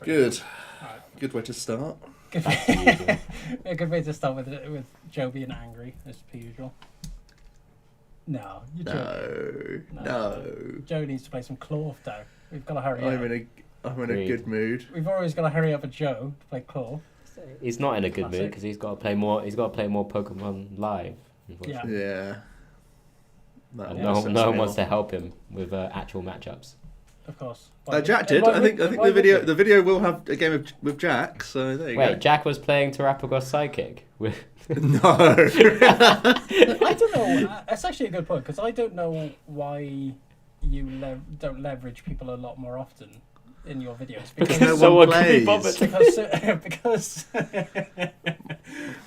Good. Right. Good way to start. A good way to start with Joe being angry, as per usual. No, you're joking. No. Joe needs to play some Klawf now. We've got to hurry up. I'm in a good mood. We've always got to hurry up with Joe to play Klawf. He's not in a good mood because he's got to play more. He's got to play more Pokemon Live. Yeah. No one wants to help him with actual matchups. Of course. Jack did. I think the video will have a game with Jack. So there you go. Wait, Jack was playing Terrapagos Psychic. No. I don't know. That's actually a good point because I don't know why you don't leverage people a lot more often in your videos because no one plays.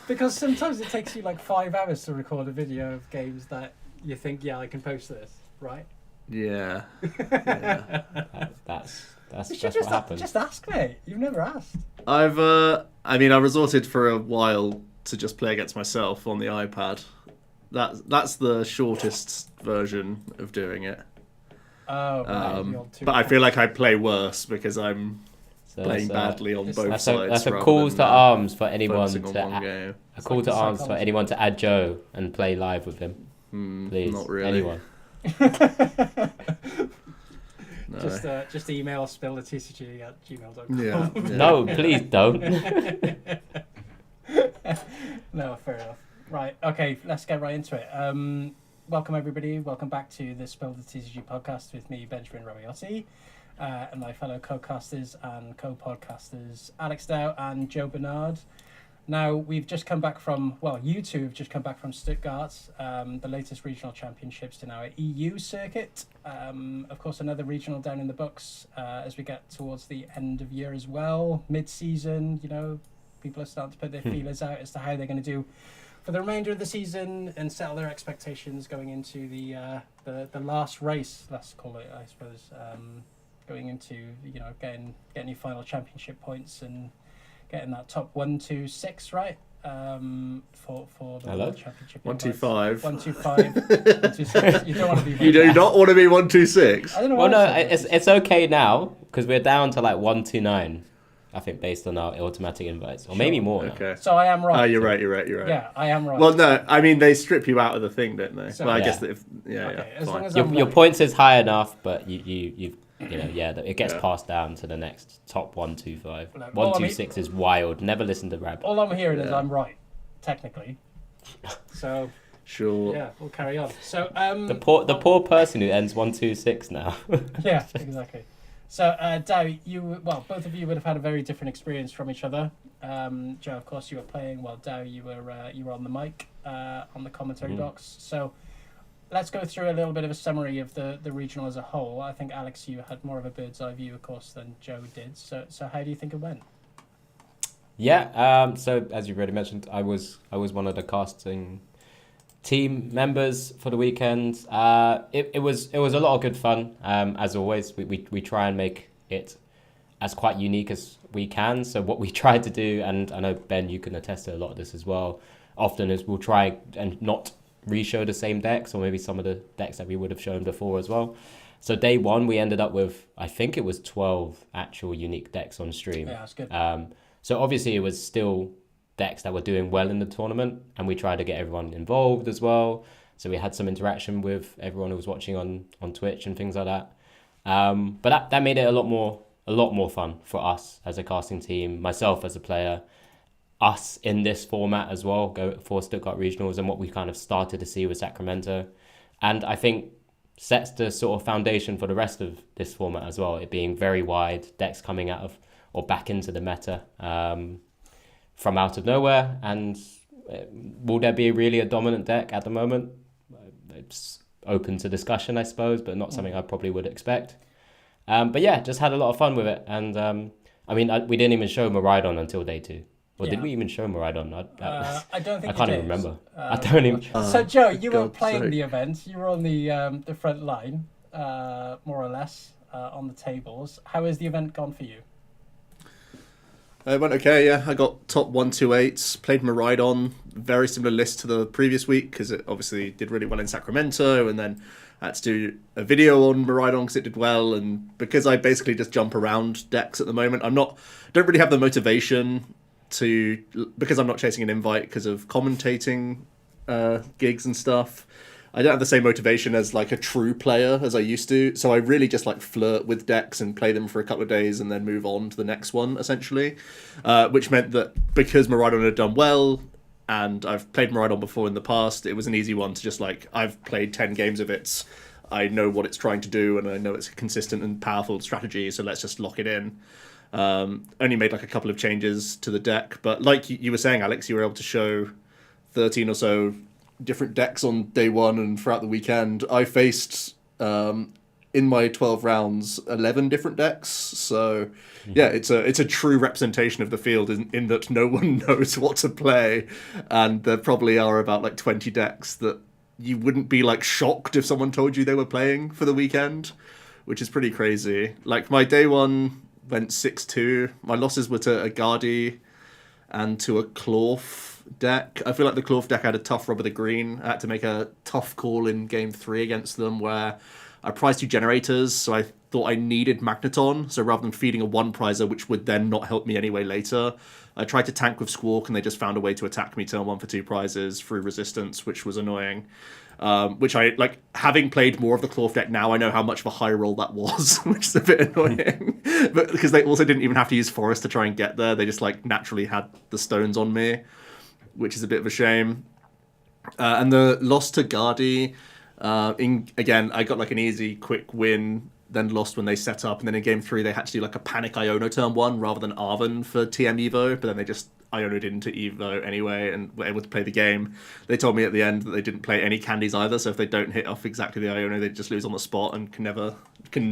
Because sometimes it takes you like 5 hours to record a video of games that you think, I can post this, right? Yeah. That's what happens. Just ask me. You've never asked. I resorted for a while to just play against myself on the iPad. That's the shortest version of doing it. Oh, right. But I feel like I play worse because I'm playing badly on both sides. That's a call to arms for anyone to a call to arms for anyone to add Joe and play live with him. Please, not really. Anyone. No. Just email SpilltheTeaCG@gmail.com. Yeah. No, please don't. No, fair enough. Right, okay, let's get right into it. Welcome everybody. Welcome back to the SpilltheTeaCG podcast with me, Benjamin Ramiotti, and my fellow co-casters and co-podcasters Alex Dow and Joe Bernard. Now, we've just come back from, you two have just come back from Stuttgart, the latest regional championships in our EU circuit. Of course, another regional down in the books as we get towards the end of year as well. Mid-season, people are starting to put their feelers out as to how they're going to do for the remainder of the season and settle their expectations going into the last race, let's call it, I suppose, going into, getting your final championship points and getting that top 1, 2, 6, right? For the World Championship. 1, 2, 5. 1, 2, 5. 1, 2, 6. You don't want to be. You do not want to be 1, 2, 6. I don't know. Well, no, it's okay now because we're down to like 1, 2, 9. I think based on our automatic invites, or maybe more. Okay. Now. So I am right. Oh, you're right. Yeah, I am right. Well, no, they strip you out of the thing, don't they? So, well, I guess that as long as your points is high enough, but it gets passed down to the next top 1, 2, 5. 1, 2, 6 is wild. Never listen to Rab. All I'm hearing is I'm right, technically. So. Sure. Yeah, we'll carry on. So the poor person who ends 1, 2, 6 now. Yeah, exactly. So, Dow, both of you would have had a very different experience from each other. Joe, of course, you were playing, while Dow, you were on the mic, on the commentary box. So, let's go through a little bit of a summary of the regional as a whole. I think, Alex, you had more of a bird's eye view, of course, than Joe did. So how do you think it went? Yeah, so as you've already mentioned, I was one of the casting team members for the weekend. It was a lot of good fun. As always, we try and make it as quite unique as we can. So what we try to do, and I know Ben, you can attest to a lot of this as well, often is we'll try and not re-show the same decks, or maybe some of the decks that we would have shown before as well. So day one, we ended up with, I think it was 12 actual unique decks on stream. Yeah, that's good. So obviously it was still decks that were doing well in the tournament, and we tried to get everyone involved as well. So we had some interaction with everyone who was watching on Twitch and things like that. But that made it a lot more fun for us as a casting team, myself as a player, us in this format as well, go for Stuttgart Regionals, and what we kind of started to see with Sacramento. And I think sets the sort of foundation for the rest of this format as well, it being very wide, decks coming out of or back into the meta from out of nowhere. And will there be really a dominant deck at the moment? It's open to discussion, I suppose, but not something I probably would expect. But yeah, just had a lot of fun with it. And we didn't even show Miraidon until day 2. Or did we even show Miraidon? I don't think I can't even remember. I don't even. So Joe, you were playing the event. You were on the front line, more or less, on the tables. How has the event gone for you? It went okay, yeah. I got top 128s, played Miraidon, very similar list to the previous week because it obviously did really well in Sacramento, and then I had to do a video on Miraidon because it did well, and because I basically just jump around decks at the moment, don't really have the motivation because I'm not chasing an invite because of commentating gigs and stuff. I don't have the same motivation as like a true player as I used to, so I really just like flirt with decks and play them for a couple of days and then move on to the next one, essentially. Which meant that because Miraidon had done well, and I've played Miraidon before in the past, it was an easy one to just like, I've played 10 games of it, I know what it's trying to do, and I know it's a consistent and powerful strategy, so let's just lock it in. Only made like a couple of changes to the deck, but like you were saying, Alex, you were able to show 13 or so different decks on day one and throughout the weekend. I faced in my 12 rounds 11 different decks, so yeah, it's a true representation of the field in that no one knows what to play, and there probably are about like 20 decks that you wouldn't be like shocked if someone told you they were playing for the weekend, which is pretty crazy. Like my day one went 6-2. My losses were to a Gardevoir and to a Klawf deck. I feel like the Klawf deck had a tough rub of the green. I had to make a tough call in game 3 against them where I prized 2 generators, so I thought I needed Magneton, so rather than feeding a 1-prizer, which would then not help me anyway later, I tried to tank with Squawk, and they just found a way to attack me turn 1 for 2 prizes through resistance, which was annoying. Which I, like, having played more of the Klawf deck now, I know how much of a high roll that was, which is a bit annoying. But because they also didn't even have to use Forest to try and get there, they just, like, naturally had the stones on me, which is a bit of a shame. And the loss to Gardevoir, again, I got like an easy, quick win, then lost when they set up, and then in game 3 they had to do like a panic Iono turn 1 rather than Arven for TM Evo, but then they just Iono'd into Evo anyway and were able to play the game. They told me at the end that they didn't play any candies either, so if they don't hit off exactly the Iono, they just lose on the spot and can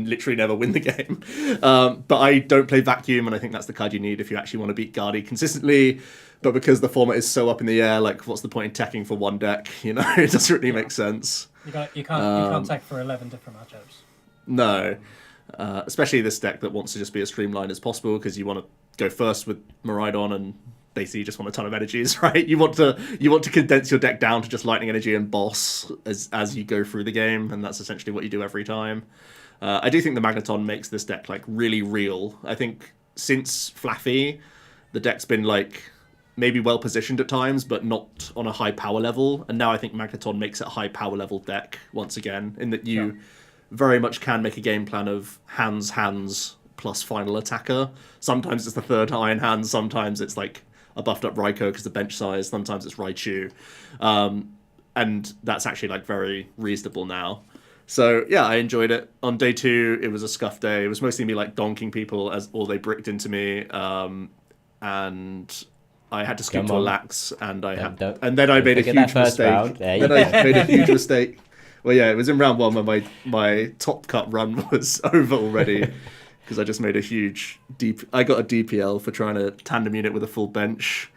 literally never win the game. But I don't play Vacuum, and I think that's the card you need if you actually want to beat Gardevoir consistently. But because the format is so up in the air, like, what's the point in teching for one deck? You know, it doesn't really make sense. You can't tech for 11 different matchups. No, especially this deck that wants to just be as streamlined as possible because you want to go first with Miraidon and basically you just want a ton of energies, right? You want to condense your deck down to just lightning energy and boss as you go through the game, and that's essentially what you do every time. I do think the Magneton makes this deck like really real. I think since Flaffy, the deck's been like maybe well positioned at times, but not on a high power level. And now I think Magneton makes it a high power level deck once again, in that you very much can make a game plan of hands plus final attacker. Sometimes it's the third Iron Hand, sometimes it's like a buffed up Raikou because the bench size, sometimes it's Raichu. And that's actually like very reasonable now. So yeah, I enjoyed it. On day 2, it was a scuff day. It was mostly me like donking people or they bricked into me. And I had to scoop to a lax, and then I made a huge mistake. Then I made a huge mistake. Well, yeah, it was in round 1 when my top cut run was over already because I just made a huge I got a DPL for trying to tandem unit with a full bench.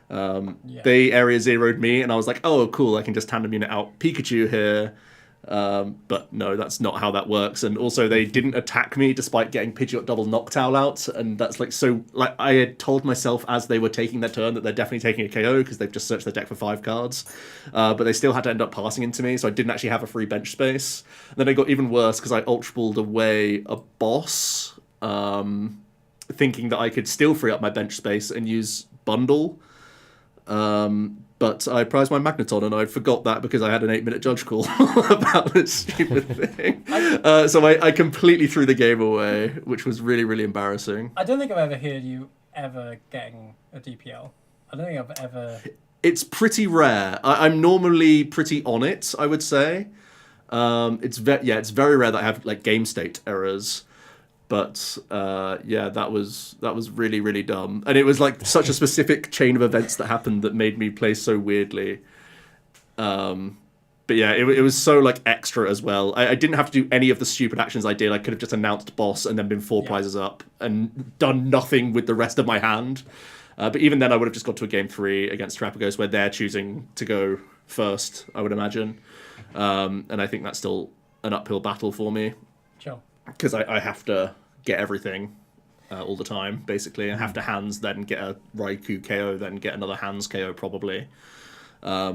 They area zeroed me, and I was like, oh, cool, I can just tandem unit out Pikachu here. But no, that's not how that works. And also they didn't attack me despite getting Pidgeot double Noctowl out, and that's like, so like I had told myself as they were taking their turn that they're definitely taking a KO because they've just searched their deck for 5 cards, but they still had to end up passing into me, so I didn't actually have a free bench space. And then it got even worse because I Ultra Balled away a boss, thinking that I could still free up my bench space and use Bundle. But I prized my Magneton, and I forgot that because I had an 8-minute judge call about this stupid thing. So I completely threw the game away, which was really, really embarrassing. I don't think I've ever heard you ever getting a DPL. I don't think I've ever... It's pretty rare. I'm normally pretty on it, I would say. It's very rare that I have like game state errors. But that was really, really dumb, and it was like such a specific chain of events that happened that made me play so weirdly. But yeah, it was so like extra as well. I didn't have to do any of the stupid actions I did. I could have just announced boss and then been 4 prizes up and done nothing with the rest of my hand. But even then, I would have just got to a game 3 against Terrapagos where they're choosing to go first, I would imagine. And I think that's still an uphill battle for me. Sure. Because I have to get everything. all the time, basically. I have to hands, then get a Raikou KO, then get another hands KO probably,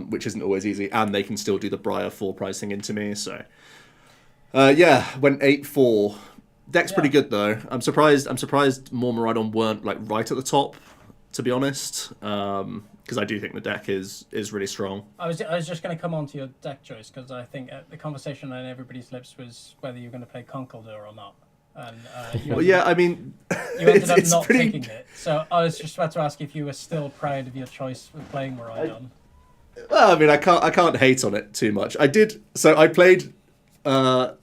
which isn't always easy. And they can still do the Briar 4 pricing into me, so... went 8-4. Deck's pretty good, though. I'm surprised more Miraidon weren't, like, right at the top, to be honest, because I do think the deck is really strong. I was just going to come on to your deck choice, because I think the conversation on everybody's lips was whether you're going to play Conkeldurr or not. And I mean, you ended up not picking it. So I was just about to ask if you were still proud of your choice with playing Miraidon. Well, I mean, I can't hate on it too much. I played low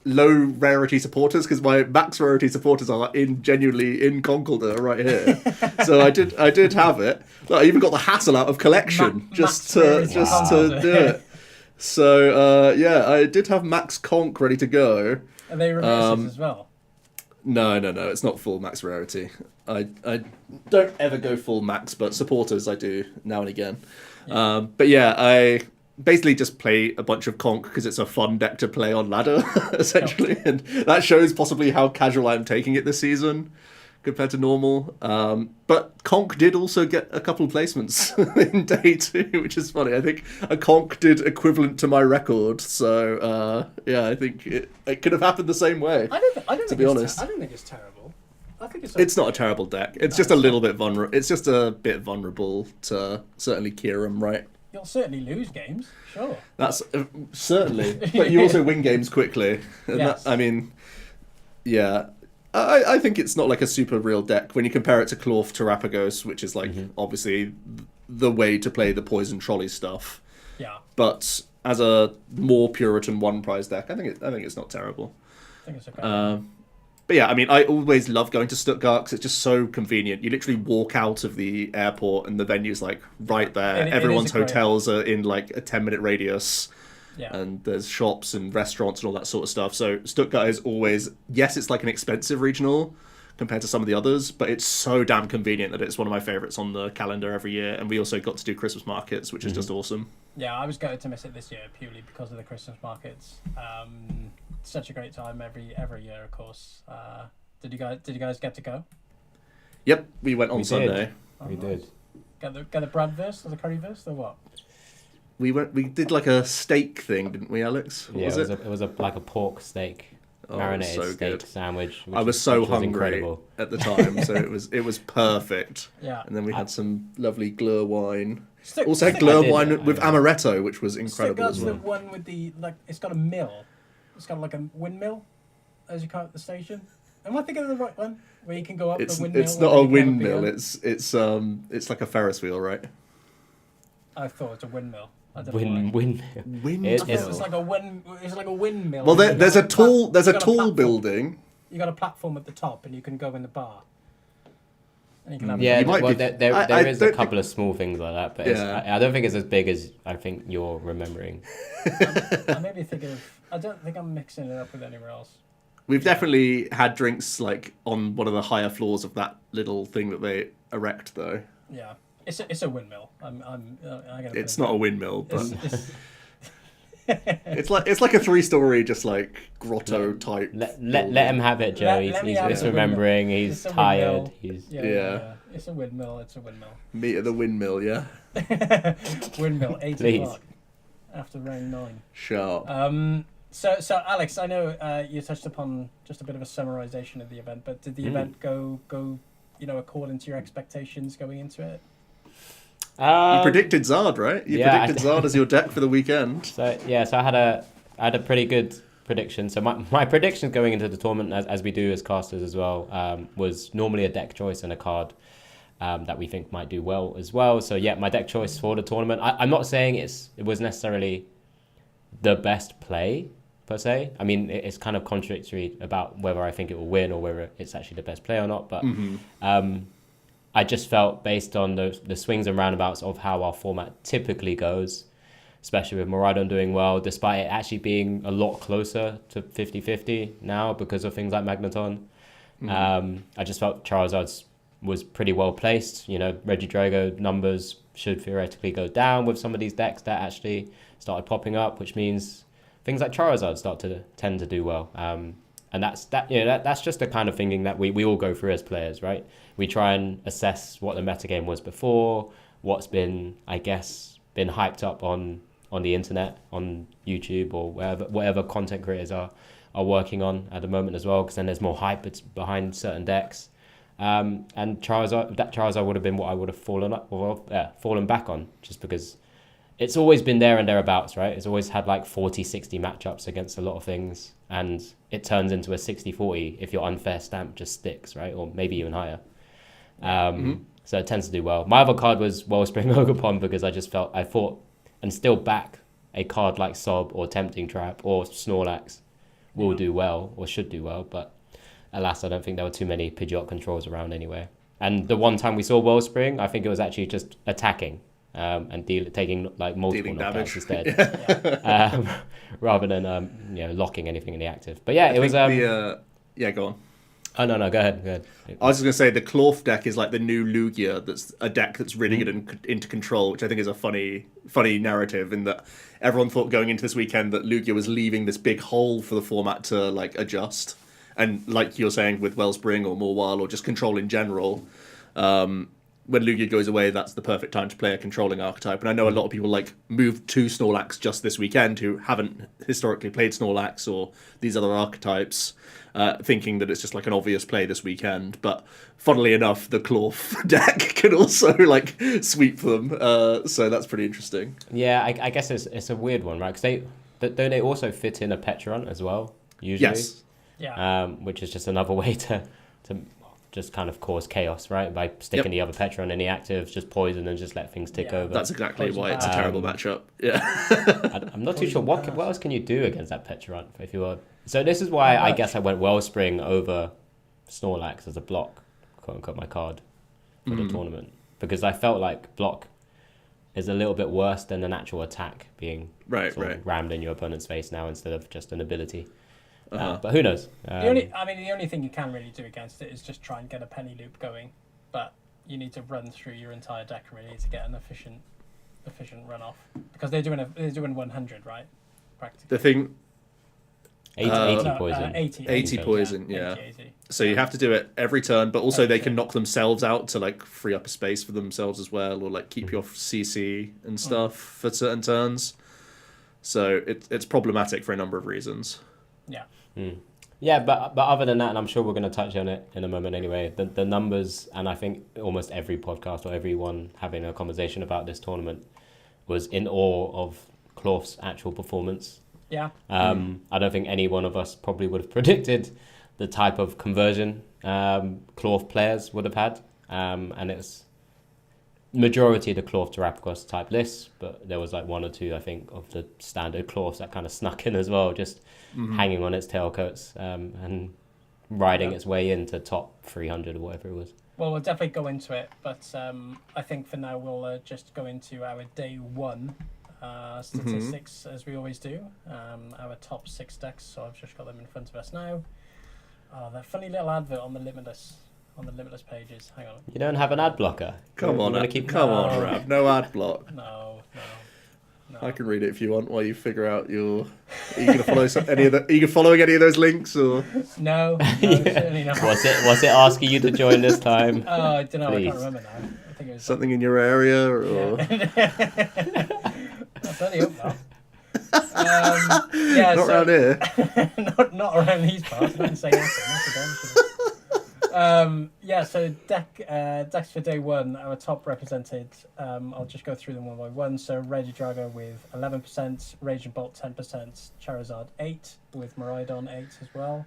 rarity supporters because my max rarity supporters are genuinely in Conkeldurr right here. So I did have it. Look, I even got the hassle out of collection just to do it. So I did have max conk ready to go. Are they reverses as well? No, it's not full max rarity. I don't ever go full max, but supporters I do now and again. Yeah. I basically just play a bunch of conk because it's a fun deck to play on ladder, essentially. Okay. And that shows possibly how casual I'm taking it this season compared to normal. But conk did also get a couple of placements in day 2, which is funny. I think a conk did equivalent to my record. So, I think it could have happened the same way, I don't think it's terrible. I think it's not a terrible deck. It's just a little bit vulnerable. It's just a bit vulnerable to certainly Kieran, right? You'll certainly lose games, sure. That's certainly, but you also win games quickly. And yes. I think it's not like a super real deck when you compare it to Klawf Terapagos, which is like obviously the way to play the poison trolley stuff. Yeah. But as a more Puritan one prize deck, I think it's not terrible. I think it's okay. But yeah, I mean, I always love going to Stuttgart because it's just so convenient. You literally walk out of the airport and the venue's like right there. Everyone's hotels are in like a 10-minute radius. Yeah. And there's shops and restaurants and all that sort of stuff. So Stuttgart is always, yes, it's like an expensive regional compared to some of the others, but it's so damn convenient that it's one of my favorites on the calendar every year. And we also got to do Christmas markets, which is just awesome. Yeah, I was going to miss it this year purely because of the Christmas markets. Such a great time every year, of course. Did you guys get to go? Yep, we went on Sunday. We did. Get the Bradverse or the Curryverse or what? We did like a steak thing, didn't we, Alex? What was it? It was like a pork steak, marinated steak sandwich. I was so hungry at the time, so it was perfect. Yeah. And then we had some lovely Glur wine. Also had Glur wine with amaretto, which was incredible as well. The one with the it's got a mill. It's got like a windmill, as you call it, the station. Am I thinking of the right one? Where you can go up the windmill. It's not a windmill. It's like a Ferris wheel, right? I thought it was a windmill. I don't know why. Windmill. It's like a windmill. Well, there's a tall building. You got a platform at the top, and you can go in the bar. And you can have there is a couple of small things like that, but I don't think it's as big as I think you're remembering. I maybe think of. I don't think I'm mixing it up with anywhere else. We've definitely had drinks like on one of the higher floors of that little thing that they erect, though. Yeah, it's a windmill. It's not a windmill, but it's like a 3-story, just like grotto type. Let him have it, Joe. He's remembering. He's tired. Yeah. It's a windmill. It's a windmill. Meet at the windmill, yeah. Windmill, 8 o'clock after round 9. Sharp. So Alex, I know you touched upon just a bit of a summarization of the event, but did the event go according to your expectations going into it? You predicted Zard, right? You predicted Zard as your deck for the weekend. So I had a pretty good prediction. So my predictions going into the tournament, as we do as casters as well, was normally a deck choice and a card that we think might do well as well. So my deck choice for the tournament. I'm not saying it was necessarily the best play per se. I mean, it's kind of contradictory about whether I think it will win or whether it's actually the best play or not. But I just felt based on the swings and roundabouts of how our format typically goes, especially with Miraidon doing well, despite it actually being a lot closer to 50-50 now because of things like Magneton. I just felt Charizard's was pretty well placed. Regidrago numbers should theoretically go down with some of these decks that actually started popping up, which means things like Charizard start to tend to do well. And that's just the kind of thinking that we all go through as players, right? We try and assess what the metagame was before, what's been, I guess, been hyped up on the internet, on YouTube or whatever content creators are working on at the moment as well, because then there's more hype behind certain decks. And Charizard would have been what I would have fallen back on, just because it's always been there and thereabouts, right? It's always had like 40-60 matchups against a lot of things, and it turns into a 60-40 if your unfair stamp just sticks, right? Or maybe even higher. So it tends to do well. My other card was Wellspring Ogerpon, because I thought and still back a card like Sob or Tempting Trap or Snorlax will do well or should do well, but alas, I don't think there were too many Pidgeot controls around anyway. And the one time we saw Wellspring, I think it was actually just attacking and taking like multiple knockouts instead, rather than locking anything in the active. But yeah, it was. Go on. Oh no, go ahead. I was just going to say the Klawf deck is like the new Lugia. That's a deck that's really good into control, which I think is a funny narrative, in that everyone thought going into this weekend that Lugia was leaving this big hole for the format to like adjust. And like you're saying with Wellspring or Mawile or just control in general, when Lugia goes away, that's the perfect time to play a controlling archetype. And I know a lot of people like moved to Snorlax just this weekend who haven't historically played Snorlax or these other archetypes, thinking that it's just like an obvious play this weekend. But funnily enough, the Klawf deck can also like sweep them. So that's pretty interesting. Yeah, I guess it's a weird one, right? Because don't they also fit in a Petron as well, usually? Yes. Yeah. Which is just another way to just kind of cause chaos, right? By sticking the other Petron in the active, just poison and just let things tick over. That's exactly why it's a terrible matchup. Yeah. I'm not too sure what else can you do against that Petron if you were. So this is why I guess I went Wellspring over Snorlax as a block, quote unquote, my card for the tournament, because I felt like block is a little bit worse than an actual attack being rammed in your opponent's face now instead of just an ability. But who knows? The only thing you can really do against it is just try and get a penny loop going, but you need to run through your entire deck really to get an efficient runoff, because they're doing 100, right? Practically. The thing. 80 poison. 80 poison, yeah. 80. So you have to do it every turn, but also they can knock themselves out to like free up a space for themselves as well, or like keep your CC and stuff for certain turns. So it's problematic for a number of reasons. Yeah. Yeah, but other than that, and I'm sure we're going to touch on it in a moment anyway, the numbers, and I think almost every podcast or everyone having a conversation about this tournament was in awe of Klawf's actual performance. Yeah. I don't think any one of us probably would have predicted the type of conversion Klawf players would have had. And it's majority of the Klawf Terrapagos type lists, but there was like one or two, I think, of the standard Klawfs that kind of snuck in as well, just hanging on its tailcoats and riding its way into top 300 or whatever it was. Well, we'll definitely go into it, but I think for now we'll just go into our day one statistics as we always do. Our top 6 decks, so I've just got them in front of us now. That funny little advert on the Limitless pages. Hang on. You don't have an ad blocker. Come on, Rav. No ad block. No. I can read it if you want while you figure out are you going to follow are you following any of those links or? No, certainly not. Was it asking you to join this time? Oh, I don't know. Please. I can't remember now. I think it was something in your area or. Yeah. I certainly hope not. Not around here. not around these parts. I didn't say anything. So decks for day one, our top represented, I'll just go through them one by one. So Regidrago with 11%, Raging Bolt 10%, Charizard 8%, with Miraidon 8% as well.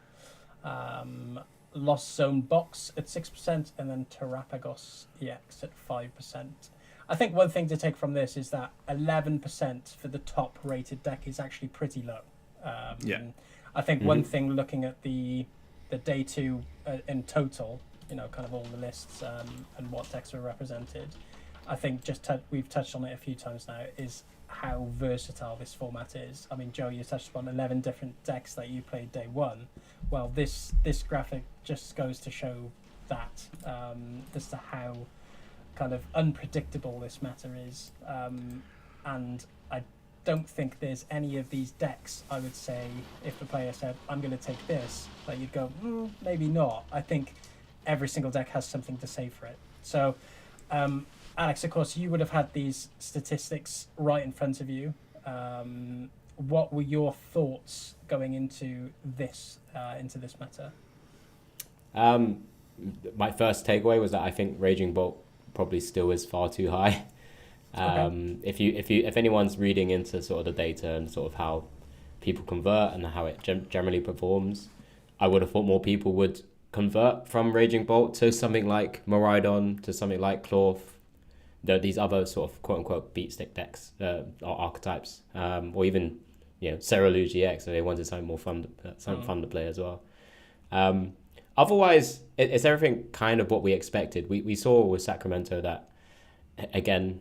Lost Zone Box at 6%, and then Terrapagos EX at 5%. I think one thing to take from this is that 11% for the top rated deck is actually pretty low. I think one thing looking at the day two in total, kind of all the lists and what decks are represented, I think we've touched on it a few times now, is how versatile this format is. I mean, Joe, you touched upon 11 different decks that you played day one. Well, this graphic just goes to show that, as to how kind of unpredictable this matter is. And don't think there's any of these decks, I would say, if the player said, I'm going to take this, that you'd go, maybe not. I think every single deck has something to say for it. So, Alex, of course, you would have had these statistics right in front of you. What were your thoughts going into this meta? My first takeaway was that I think Raging Bolt probably still is far too high. Okay. If anyone's reading into sort of the data and sort of how people convert and how it generally performs, I would have thought more people would convert from Raging Bolt to something like Miraidon, to something like Klawf, these other sort of quote unquote beat stick decks or archetypes, or even Ceraloo GX. So they wanted something more fun, fun to play as well. Otherwise, it's everything kind of what we expected. We saw with Sacramento that, again,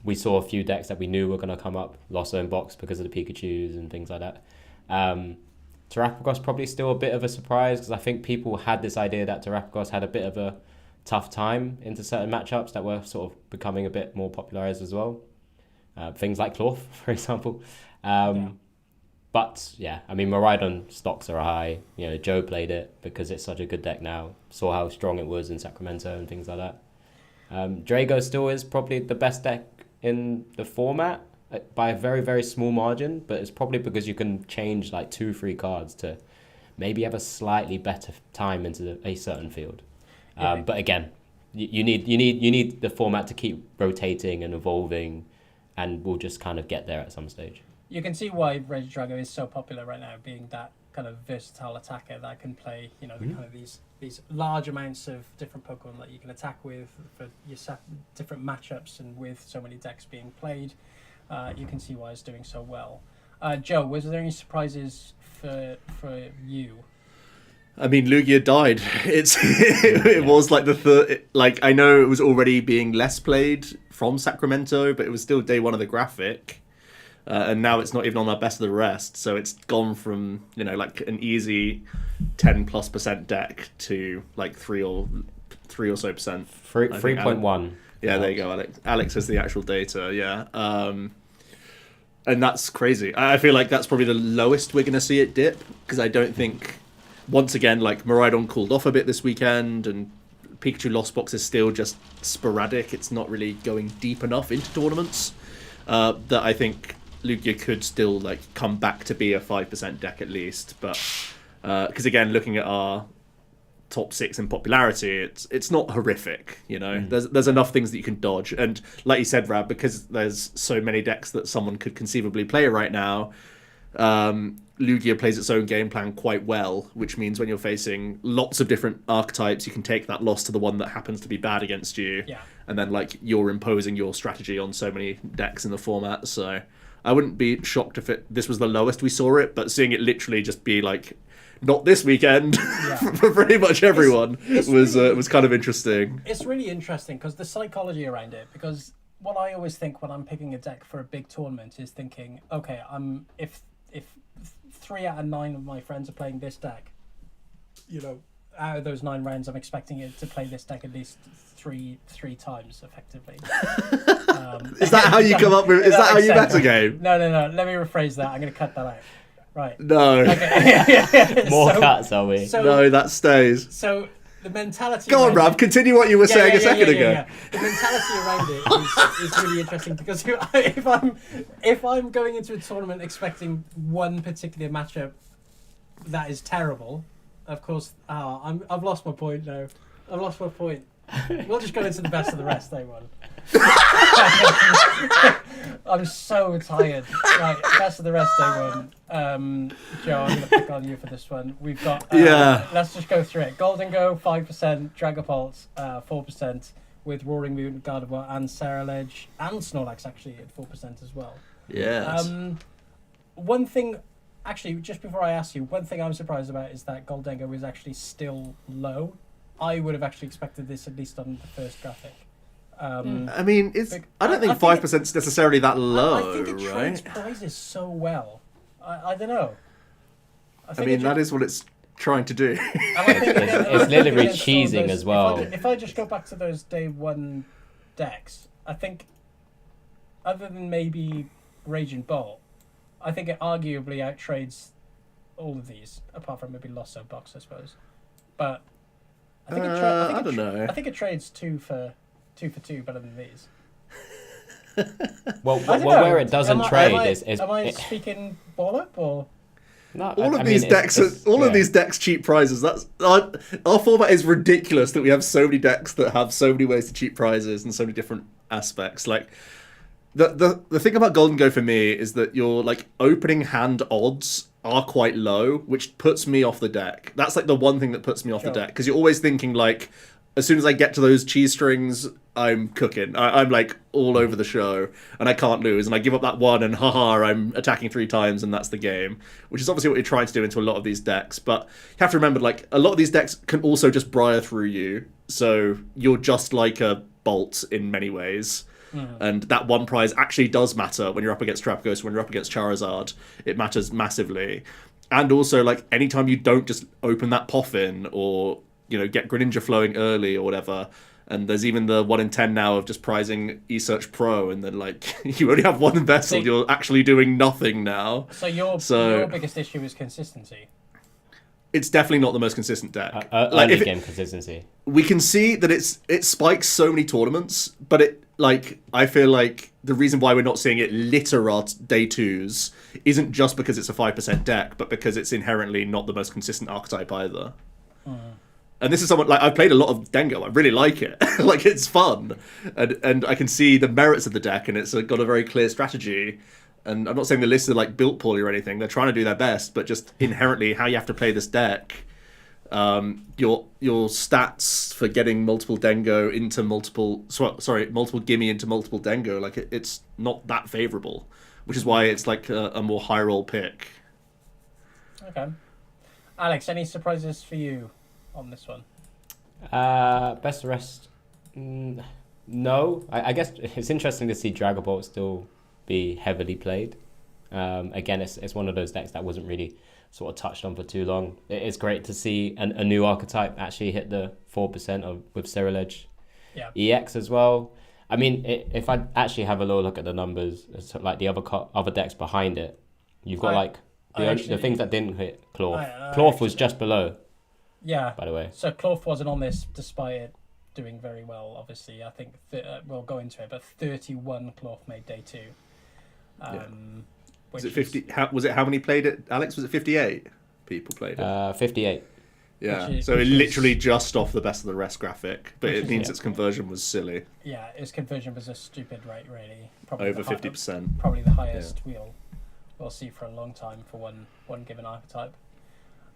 we saw a few decks that we knew were going to come up, Lost Zone Box because of the Pikachus and things like that. Terrapagos probably still a bit of a surprise because I think people had this idea that Terrapagos had a bit of a tough time into certain matchups that were sort of becoming a bit more popularized as well. Things like Klawf, for example. But yeah, I mean, Miraidon stocks are high. Joe played it because it's such a good deck now. Saw how strong it was in Sacramento and things like that. Drago still is probably the best deck in the format by a very, very small margin, but it's probably because you can change like 2-3 cards to maybe have a slightly better time into a certain field. But again, you need the format to keep rotating and evolving, and we'll just kind of get there at some stage. You can see why Regidrago is so popular right now, being that kind of versatile attacker that can play, the kind of these large amounts of different Pokemon that you can attack with for your different matchups, and with so many decks being played, you can see why it's doing so well. Joe, was there any surprises for you? I mean, Lugia died. It was like the third. Like, I know it was already being less played from Sacramento, but it was still day one of the graphic. And now it's not even on our best of the rest, so it's gone from like an easy 10+% deck to like 3 or so percent. 3.1. Yeah, there you go, Alex. Alex has the actual data. Yeah, and that's crazy. I feel like that's probably the lowest we're gonna see it dip, because I don't think, once again, like Miraidon cooled off a bit this weekend, and Pikachu Lost Box is still just sporadic. It's not really going deep enough into tournaments that I think Lugia could still like come back to be a 5% deck at least. But because again, looking at our top 6 in popularity, it's not horrific. There's enough things that you can dodge, and like you said, Rab, because there's so many decks that someone could conceivably play right now, Lugia plays its own game plan quite well, which means when you're facing lots of different archetypes, you can take that loss to the one that happens to be bad against you, and then like you're imposing your strategy on so many decks in the format. So I wouldn't be shocked if this was the lowest we saw it, but seeing it literally just be like, not this weekend, for pretty much everyone, was kind of interesting. It's really interesting because the psychology around it, because what I always think when I'm picking a deck for a big tournament is thinking, okay, if 3 out of 9 of my friends are playing this deck, out of those 9 rounds, I'm expecting it to play this deck at least three times effectively. Is that how you come up with? Is that how you metagame? No. Let me rephrase that. I'm going to cut that out. Right. No. Okay. More cuts, are we? No, that stays. So the mentality. Go on, Rav. Continue what you were saying a second ago. Yeah. The mentality around it is really interesting, because if I'm going into a tournament expecting one particular matchup that is terrible, of course, I've lost my point now. I've lost my point. We'll just go into the best of the rest, day one. I'm so tired. Right, best of the rest, day one. Joe, I'm going to pick on you for this one. We've got... Let's just go through it. Gholdengo, 5%. Dragapult, 4%. With Roaring Moon, Gardevoir, and Ceralege, and Snorlax, actually, at 4% as well. Yes. One thing... Actually, just before I ask you, one thing I'm surprised about is that Gholdengo is actually still low. I would have actually expected this at least on the first graphic. I mean, I don't think 5% is necessarily that low, I think it right? trades prizes so well. I don't know. I mean, that is what it's trying to do. It's literally cheesing as well. If I just go back to those day one decks, I think, other than maybe Raging Bolt, I think it arguably outtrades all of these, apart from maybe Losso Box, I suppose. But I think I don't know. I think it trades two for two better than these. Well, where it doesn't trade is am I speaking ball up or? No, all of these decks cheap prizes. That's our format is ridiculous that we have so many decks that have so many ways to cheat prizes and so many different aspects. Like the thing about Gholdengo for me is that your like opening hand odds are quite low, which puts me off the deck. That's like the one thing that puts me off the deck, because you're always thinking like, as soon as I get to those cheese strings, I'm cooking. I'm like all over the show, and I can't lose. And I give up that one, and haha, I'm attacking 3 times, and that's the game. Which is obviously what you're trying to do into a lot of these decks. But you have to remember, like, a lot of these decks can also just briar through you. So you're just like a bolt in many ways. And that one prize actually does matter when you're up against Trapghost, when you're up against Charizard. It matters massively. And also, like, anytime you don't just open that Poffin or, you know, get Greninja flowing early or whatever. And there's even the 1 in 10 now of just prizing eSearch Pro, and then like you only have one vessel, you're actually doing nothing now. So your biggest issue is consistency. It's definitely not the most consistent deck. Early game consistency. We can see that it spikes so many tournaments, but it like I feel like the reason why we're not seeing it litter our day 2s isn't just because it's a 5% deck, but because it's inherently not the most consistent archetype either. And this is someone like I've played a lot of Dengo. I really like it. Like it's fun, and I can see the merits of the deck, and it's got a very clear strategy. And I'm not saying the lists are like built poorly or anything. They're trying to do their best, but just inherently how you have to play this deck, your stats for getting multiple Dengo into multiple Gimme into multiple Dengo, like it's not that favorable, which is why it's like a more high roll pick. Okay, Alex, any surprises for you on this one? Best rest? No. I guess it's interesting to see Dragon still be heavily played. Again, it's one of those decks that wasn't really sort of touched on for too long. It's great to see a new archetype actually hit the 4% with Sterilege EX as well. I mean, if I actually have a little look at the numbers, it's like the other decks behind it, you've got the things that didn't hit Klawf. Klawf was just below. Yeah. By the way. So Klawf wasn't on this despite it doing very well, obviously. I think we'll go into it, but 31 Klawf made day 2. Was it 50? How many played it, Alex? Was it 58 people played it? 58. Yeah, it literally just off the best of the rest graphic, but it means its conversion was silly. Yeah, its conversion was a stupid rate, really. Probably over 50%. Probably the highest we'll see for a long time for one given archetype.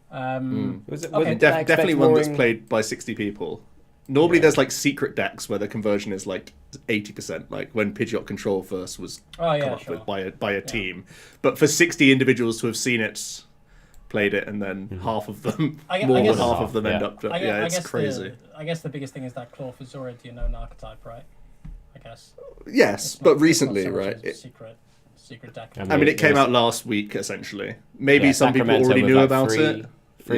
Was it definitely one that's played by 60 people. Normally there's like secret decks where the conversion is like 80%, like when Pidgeot Control first was come up with by a team. But for 60 individuals to have seen it, played it, and then half of them, more than half of them end up... it's crazy. I guess the biggest thing is that Klawf is already a known archetype, right? I guess. Yes, but recently, right? Secret deck. I mean, it came out last week, essentially. Maybe some people already knew about it. 4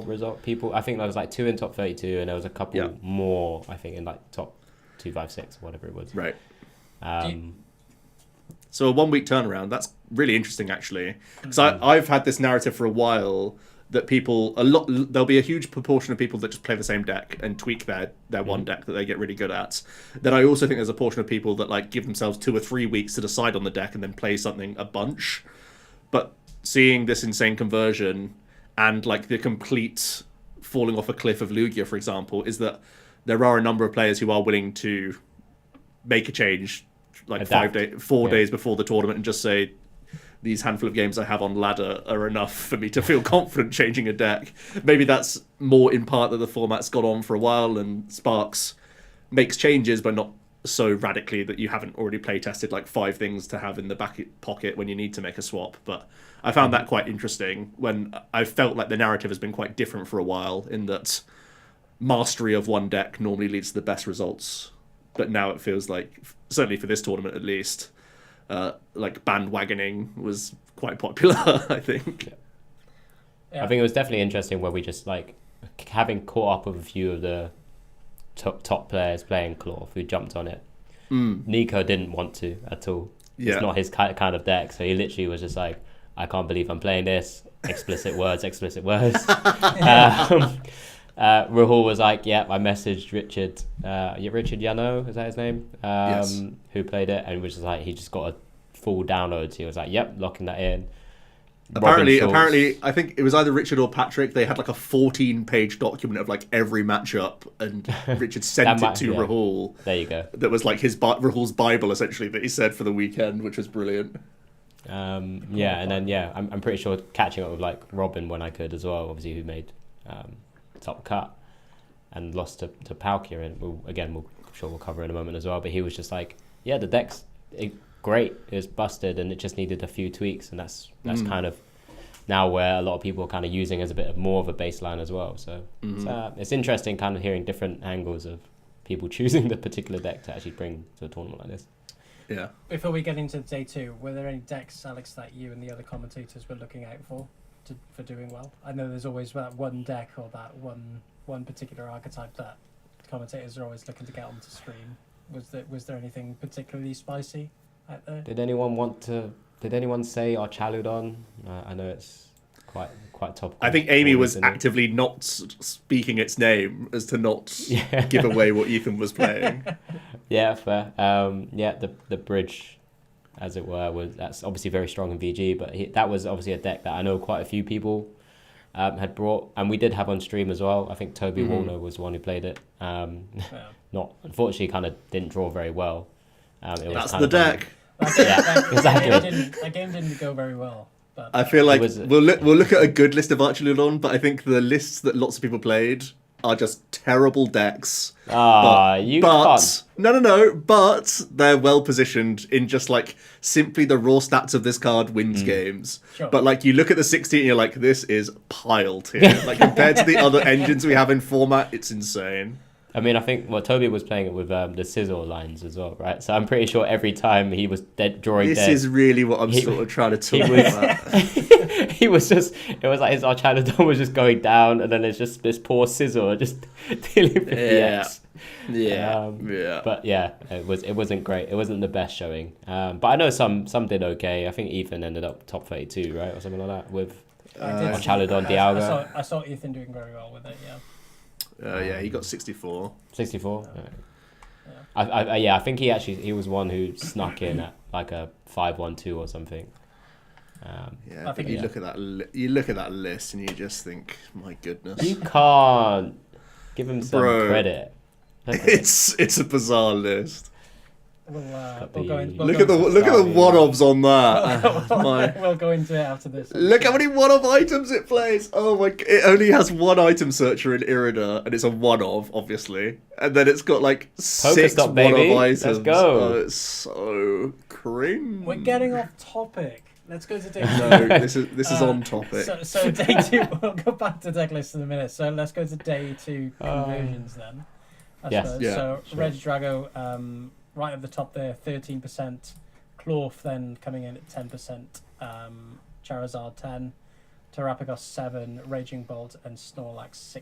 result people. I think there was like 2 in top 32, and there was a couple more, I think, in like top 256, whatever it was. Right. So a 1 week turnaround, that's really interesting, actually. Because I've had this narrative for a while that there'll be a huge proportion of people that just play the same deck and tweak their one deck that they get really good at. Then I also think there's a portion of people that like give themselves 2 or 3 weeks to decide on the deck and then play something a bunch. But seeing this insane conversion and like the complete falling off a cliff of Lugia, for example, is that there are a number of players who are willing to make a change like 4 days before the tournament and just say, these handful of games I have on ladder are enough for me to feel confident changing a deck. Maybe that's more in part that the format's gone on for a while and Sparks makes changes, but not so radically that you haven't already play tested like 5 things to have in the back pocket when you need to make a swap. But I found that quite interesting when I felt like the narrative has been quite different for a while, in that mastery of one deck normally leads to the best results. But now it feels like, certainly for this tournament at least, like bandwagoning was quite popular, I think. I think it was definitely interesting where we just like having caught up with a few of the top players playing Klawf who jumped on it. Nico didn't want to at all. it's not his kind of deck. So he literally was just like, I can't believe I'm playing this. Explicit words. Rahul was like, yeah, I messaged Richard Yano, is that his name? Yes. Who played it, and was just like, he just got a full download. So he was like, yep, locking that in. Apparently, I think it was either Richard or Patrick. They had like a 14-page document of like every matchup, and Richard sent it to Rahul. There you go. That was like Rahul's Bible, essentially, that he said for the weekend, which was brilliant. And then I'm pretty sure catching up with like Robin when I could as well, obviously, who made top cut and lost to Palkia, and I'm sure we'll cover in a moment as well. But he was just like, yeah, the deck's great, it was busted, and it just needed a few tweaks, and that's kind of now where a lot of people are kind of using as a bit of more of a baseline as well. So it's interesting kind of hearing different angles of people choosing the particular deck to actually bring to a tournament like this. Yeah. Before we get into day two, were there any decks, Alex, that you and the other commentators were looking out for doing well? I know there's always that one deck or that one particular archetype that commentators are always looking to get onto stream. Was there anything particularly spicy out there? Did anyone say Archaludon? I know it's quite topical. I think Amy was actively not speaking its name as to not give away what Ethan was playing. Yeah, fair. The bridge, as it were, that's obviously very strong in VG, but that was obviously a deck that I know quite a few people had brought, and we did have on stream as well. I think Toby Warner was the one who played it. Not unfortunately, kind of didn't draw very well. That's the deck. Exactly. That game didn't go very well. But I feel like we'll look at a good list of Archaludon, but I think the lists that lots of people played are just terrible decks. But they're well positioned in just like simply the raw stats of this card wins games. Sure. But like you look at the 16 and you're like, this is piled here. Like compared to the other engines we have in format, it's insane. I mean, I think Toby was playing it with the scissor lines as well, right? So I'm pretty sure every time he was drawing This is really what I'm sort of trying to talk about. It was like his Archaludon was just going down, and then there's just this poor scissor just dealing with the X. But yeah, it wasn't great. It wasn't the best showing. But I know some did okay. I think Ethan ended up top 32, right, or something like that with Archaludon Dialga. I saw Ethan doing very well with it. Yeah. He got 64. 64. I think he was one who snuck in at like a 5-1-2 or something. I think you look at that list and you just think, my goodness. You can't give him some credit. It's a bizarre list. Look at the one-offs on that. We'll go into it after this. Look how many one-off items it plays. Oh my! It only has one item searcher in Irida, and it's a one-off, obviously. And then it's got like 6 one-off items. Let's go. Oh, it's so cringe. We're getting off topic. Let's go to day two. No, this is on topic. So day two, we'll go back to deck list in a minute. So let's go to day two conversions then. Yes. Yeah, so sure. Regidrago, right at the top there, 13%. Klawf then coming in at 10%. Charizard 10. Terapagos 7. Raging Bolt and Snorlax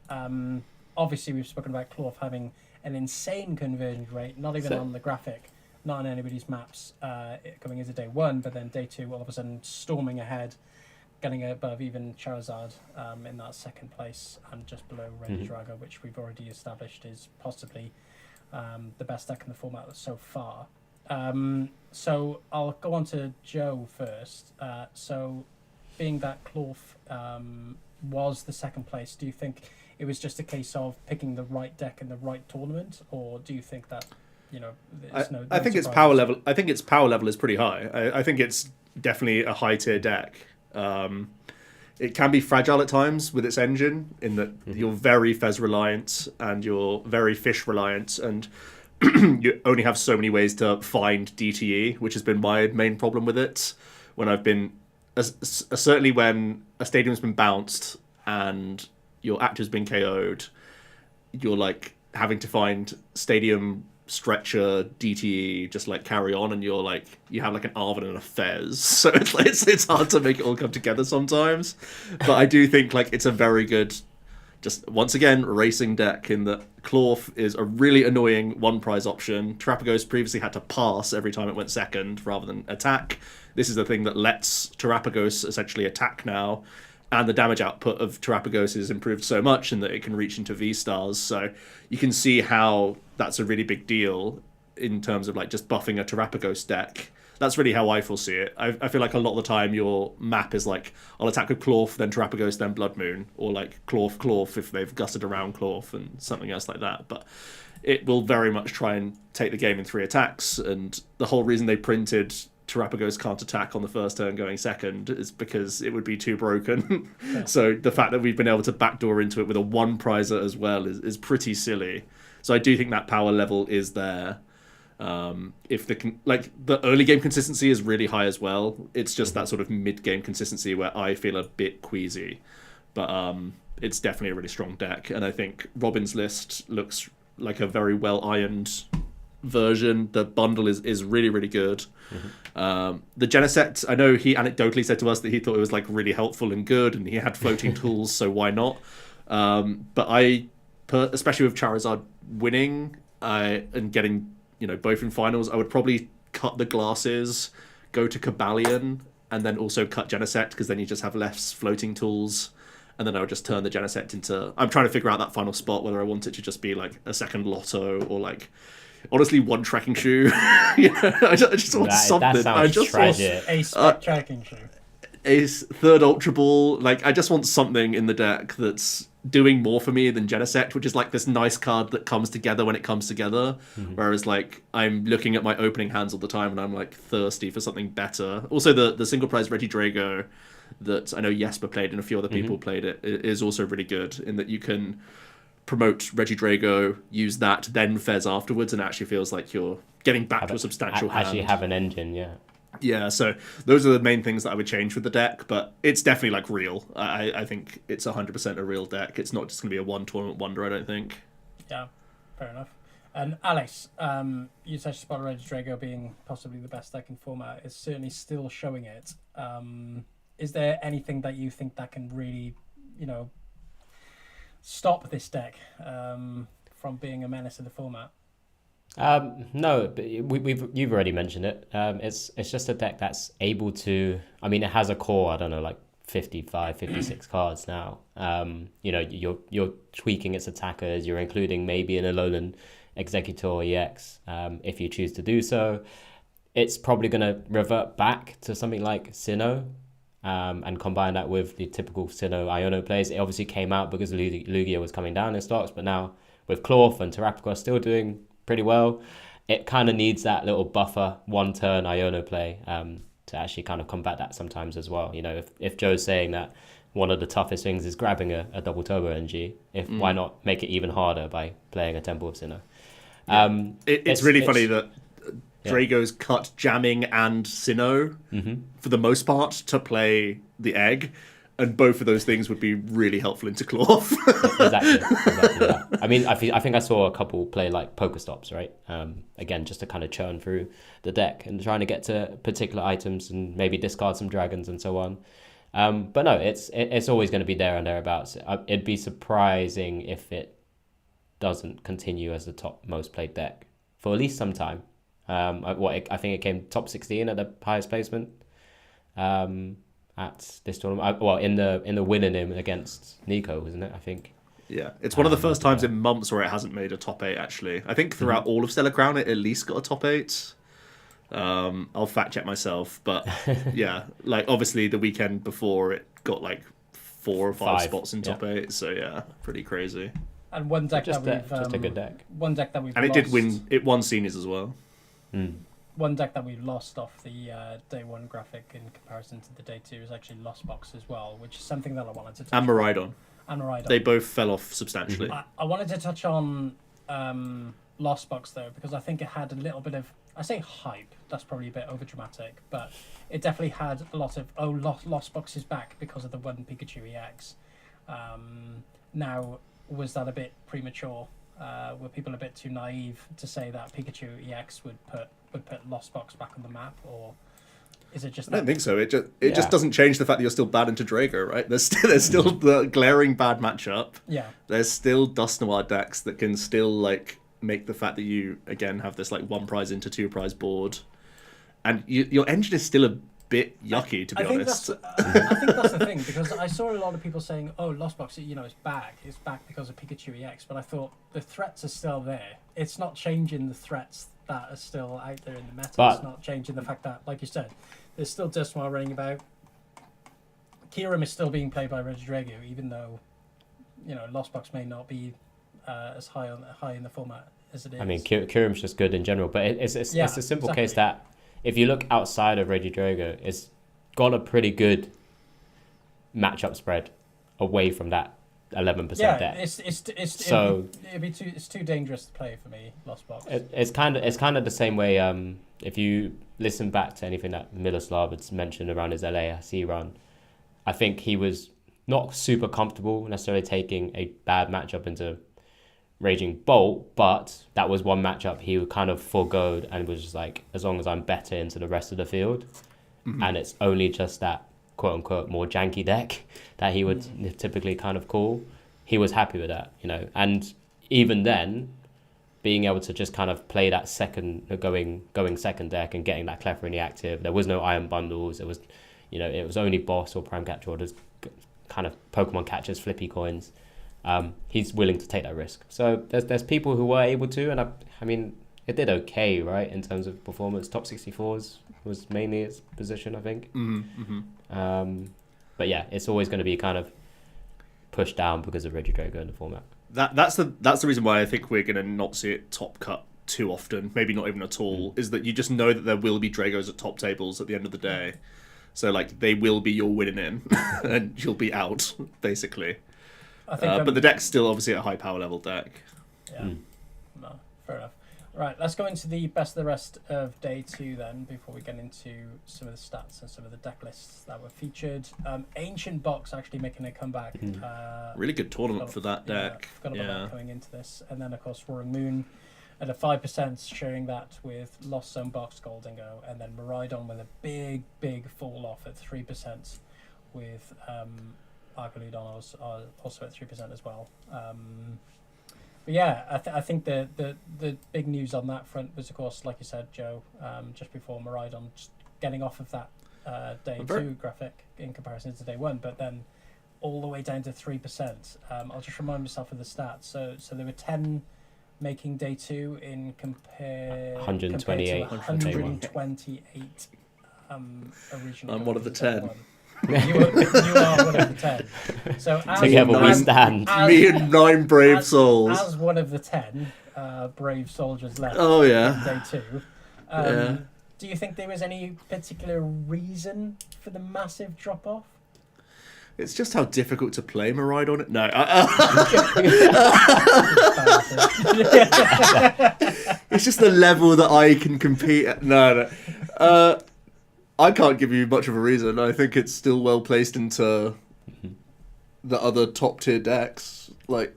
6%. Obviously, we've spoken about Klawf having an insane conversion rate, not even on the graphic, not on anybody's maps, coming into day one, but then day two, all of a sudden storming ahead, getting above even Charizard in that second place and just below Regidrago, which we've already established is possibly the best deck in the format so far. So I'll go on to Joe first. So being that Klawf was the second place, do you think it was just a case of picking the right deck in the right tournament, or do you think that I think its power level. I think its power level is pretty high. I think it's definitely a high tier deck. It can be fragile at times with its engine, in that you're very Fez reliant and you're very Fish reliant, and you only have so many ways to find DTE, which has been my main problem with it. When I've been certainly when a stadium's been bounced and your actor's been KO'd, you're like having to find stadium stretcher DTE, just like carry on, and you're like you have like an Arvin and a Fez, so it's hard to make it all come together sometimes. But I do think like it's a very good just once again racing deck in that Klawf is a really annoying one prize option. Terrapagos previously had to pass every time it went second rather than attack. This is the thing that lets Terrapagos essentially attack now, and the damage output of Terrapagos is improved so much in that it can reach into V-stars. So you can see how that's a really big deal in terms of like just buffing a Terrapagos deck. That's really how I foresee it. I feel like a lot of the time your map is like, I'll attack with Klawf, then Terrapagos, then Blood Moon, or like Klawf if they've gutted around Klawf and something else like that. But it will very much try and take the game in 3 attacks, and the whole reason they printed Terrapagos can't attack on the first turn going second is because it would be too broken. Yeah. So the fact that we've been able to backdoor into it with a 1-prizer as well is pretty silly. So I do think that power level is there. If the early game consistency is really high as well. It's just that sort of mid game consistency where I feel a bit queasy, but it's definitely a really strong deck, and I think Robin's list looks like a very well ironed version. The bundle is really, really good. The Genesect, I know he anecdotally said to us that he thought it was like really helpful and good, and he had floating tools, so why not? But especially with Charizard winning and getting both in finals, I would probably cut the glasses, go to Cobalion, and then also cut Genesect, because then you just have less floating tools. And then I would just turn the Genesect into... I'm trying to figure out that final spot, whether I want it to just be like a second Lotto or like... Honestly, 1 tracking shoe. I just want something. That sounds tragic. A spec tracking shoe. A 3rd Ultra Ball. Like, I just want something in the deck that's doing more for me than Genesect, which is like this nice card that comes together when it comes together. Whereas like I'm looking at my opening hands all the time and I'm like thirsty for something better. Also the single prize Regidrago that I know Jesper played and a few other people played it is also really good in that you can promote Regidrago, use that, then Fez afterwards, and it actually feels like you're getting back to a substantial hand. Actually have an engine, yeah. Yeah, so those are the main things that I would change with the deck, but it's definitely like real. I think it's 100% a real deck. It's not just going to be a 1 tournament wonder, I don't think. Yeah, fair enough. And Alex, you touched upon Regidrago being possibly the best deck in format. It's certainly still showing it. Is there anything that you think that can really, stop this deck from being a menace to the format? No, but you've already mentioned it. It's just a deck that's able to... I mean, it has a core, I don't know, like 55, 56 cards now. You're tweaking its attackers. You're including maybe an Alolan Executor EX if you choose to do so. It's probably going to revert back to something like Sinnoh and combine that with the typical Sinnoh Iono plays. It obviously came out because Lugia was coming down in stocks, but now with Klawf and Terrapagos still doing pretty well, it kind of needs that little buffer 1-turn Iono play to actually kind of combat that sometimes as well. If Joe's saying that one of the toughest things is grabbing a double turbo NG, why not make it even harder by playing a Temple of Sinnoh? It's really funny that Drago's cut jamming and Sinnoh for the most part to play the egg, and both of those things would be really helpful into Klawf. Exactly that. I mean, I think I saw a couple play like Pokestops, right? Again, just to kind of churn through the deck and trying to get to particular items and maybe discard some dragons and so on. But no, it's always going to be there and thereabouts. It'd be surprising if it doesn't continue as the top most played deck for at least some time. I think it came top 16 at the highest placement. At this tournament, in the winning him against Nico, wasn't it? I think. Yeah, it's one of the first times in months where it hasn't made a top 8. Actually, I think throughout all of Stellar Crown, it at least got a top 8. I'll fact check myself, but yeah, like obviously the weekend before it got like 4 or 5 spots in top 8. So yeah, pretty crazy. And one deck just a good deck. One deck that we've and lost. It did win. It won seniors as well. One deck that we lost off the day 1 graphic in comparison to the day 2 is actually Lost Box as well, which is something that I wanted to touch and Miraidon. And Miraidon. They both fell off substantially. I wanted to touch on Lost Box though, because I think it had a little bit of, I say hype, that's probably a bit overdramatic, but it definitely had a lot of, Lost Box is back because of the 1 Pikachu EX. Now, was that a bit premature? Were people a bit too naive to say that Pikachu EX would put Lost Box back on the map, or Is it just I don't think so. It just Yeah. doesn't change the fact that you're still bad into Drago, right? There's still the glaring bad matchup. Yeah. There's still Dust Noir decks that can still like make the fact that you again have this like 1 prize into 2 prize board, and your engine is still a bit yucky, to be honest. I think that's the thing, because I saw a lot of people saying, "Oh, Lost Box, it's back. It's back because of Pikachu EX." But I thought the threats are still there. It's not changing the threats that are still out there in the meta. It's not changing the fact that, like you said, there's still Dusknoir running about. Kyurem is still being played by Regidrago, even though Lost Box may not be as high in the format as it is. I mean, Kyurem's just good in general, but it's a simple case that if you look outside of Regidrago, it's got a pretty good matchup spread away from that 11% deck. It's too dangerous to play for me, Lost Box. It's kind of the same way. If you listen back to anything that Miloslav had mentioned around his LASC run, I think he was not super comfortable necessarily taking a bad matchup into Raging Bolt, but that was one matchup he kind of foregoed and was just like, as long as I'm better into the rest of the field, and it's only just that quote unquote more janky deck that he would typically kind of call, he was happy with that, and even then, being able to just kind of play that going second deck and getting that Clefairy active. There was no Iron Bundles. It was, it was only Boss or Prime Catcher or just kind of Pokemon catchers, flippy coins. He's willing to take that risk. So there's people who were able to, and I mean, it did okay, right, in terms of performance. Top 64s was mainly its position, I think. But yeah, it's always going to be kind of pushed down because of Regidrago in the format. That's the reason why I think we're going to not see it top cut too often, maybe not even at all, is that you just know that there will be Dragos at top tables at the end of the day. So like they will be your winning in and you'll be out, basically. I think, but the deck's still obviously a high power level deck. Yeah, no, fair enough. Right, let's go into the best of the rest of day 2 then, before we get into some of the stats and some of the deck lists that were featured. Ancient Box actually making a comeback. Really good tournament for that deck. Forgot about that coming into this. And then, of course, Roaring Moon at a 5%, sharing that with Lost Zone Box, Gholdengo, and then Miraidon with a big fall off at 3% with Archetypes also at 3% as well. But yeah, I think the big news on that front was, of course, like you said, Joe, just before Miraidon just getting off of that day 2 graphic in comparison to day 1, but then all the way down to 3%. I'll just remind myself of the stats. So there were 10 making day 2 in 128. 128 originally. I'm one of the 10. You are one of the 10. So together we stand. Me and 9 brave souls. As one of the 10 brave soldiers left. Oh yeah. Day 2. Do you think there was any particular reason for the massive drop off? It's just how difficult to play Miraidon. No. It's just the level that I can compete at. No. I can't give you much of a reason. I think it's still well placed into the other top tier decks. Like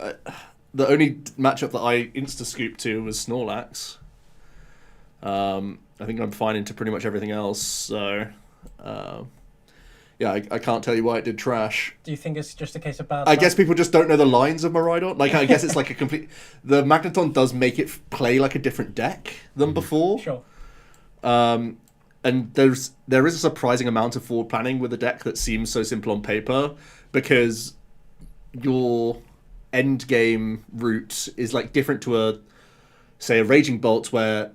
the only matchup that I insta-scooped to was Snorlax. I think I'm fine into pretty much everything else. So, yeah, I can't tell you why it did trash. Do you think it's just a case of bad luck? I guess people just don't know the lines of Miraidon. Like, I guess it's like a complete... The Magneton does make it play like a different deck than before. Sure. And there is a surprising amount of forward planning with a deck that seems so simple on paper, because your end game route is like different to a Raging Bolt, where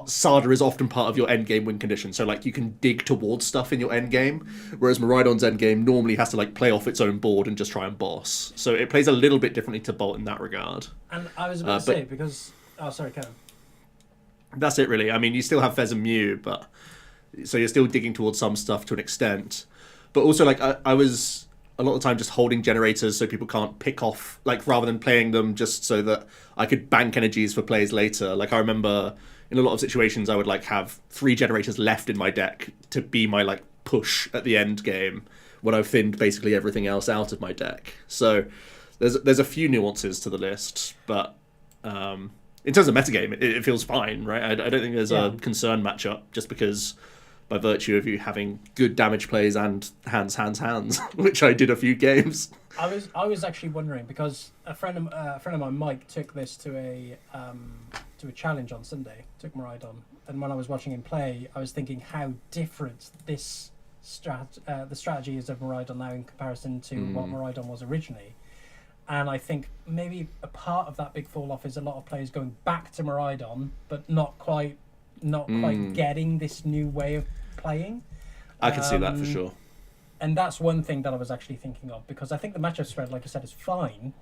Sada is often part of your end game win condition. So like you can dig towards stuff in your end game, whereas Miraidon's end game normally has to like play off its own board and just try and boss. So it plays a little bit differently to Bolt in that regard. And I was about to say, because sorry, Kevin. That's it really. I mean, you still have Fez and Mew, but so you're still digging towards some stuff to an extent. But also, like, I was a lot of the time just holding generators so people can't pick off, like, rather than playing them just so that I could bank energies for plays later. Like, I remember in a lot of situations I would, like, have 3 generators left in my deck to be my, like, push at the end game when I've thinned basically everything else out of my deck. So there's a few nuances to the list, but in terms of metagame, it feels fine, right? I don't think there's a concern matchup just because by virtue of you having good damage plays and hands, which I did a few games. I was actually wondering because a friend of mine, Mike, took this to a challenge on Sunday. Took Miraidon, and when I was watching him play, I was thinking how different this the strategy is of Miraidon now in comparison to what Miraidon was originally. And I think maybe a part of that big fall off is a lot of players going back to Miraidon, but not quite getting this new way of playing. I can see that for sure. And that's one thing that I was actually thinking of, because I think the matchup spread, like I said, is fine.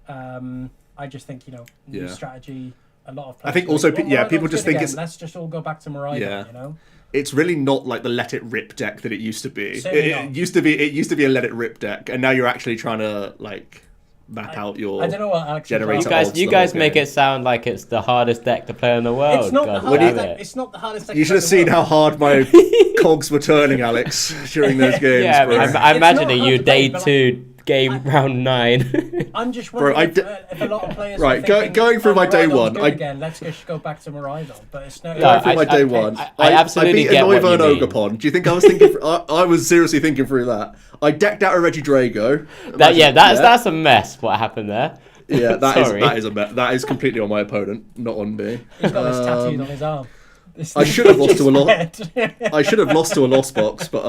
I just think, new strategy, a lot of players... I think also, people just think again. Let's just all go back to Miraidon, It's really not like the let it rip deck that it used to be. It used to be a let it rip deck, and now you're actually trying to map out your I don't know what Alex generator. You guys make it sound like it's the hardest deck to play in the world. It's not the hardest deck. It's not the hardest deck. You should have seen how hard my cogs were turning, Alex, during those games. Yeah, bro. I'm imagining you day 2, round 9. I'm just wondering if a lot of players going through my day one. Let's just go back to Miraidon, but it's no. Going through my day one. I absolutely beat get what you Noivern mean. Ogerpon. Do you think I was thinking? I was seriously thinking through that. I decked out a Regidrago. That's a mess. What happened there? Yeah, that is a mess. That is completely on my opponent, not on me. He's got this tattooed on his arm. I should have lost to a lost box, but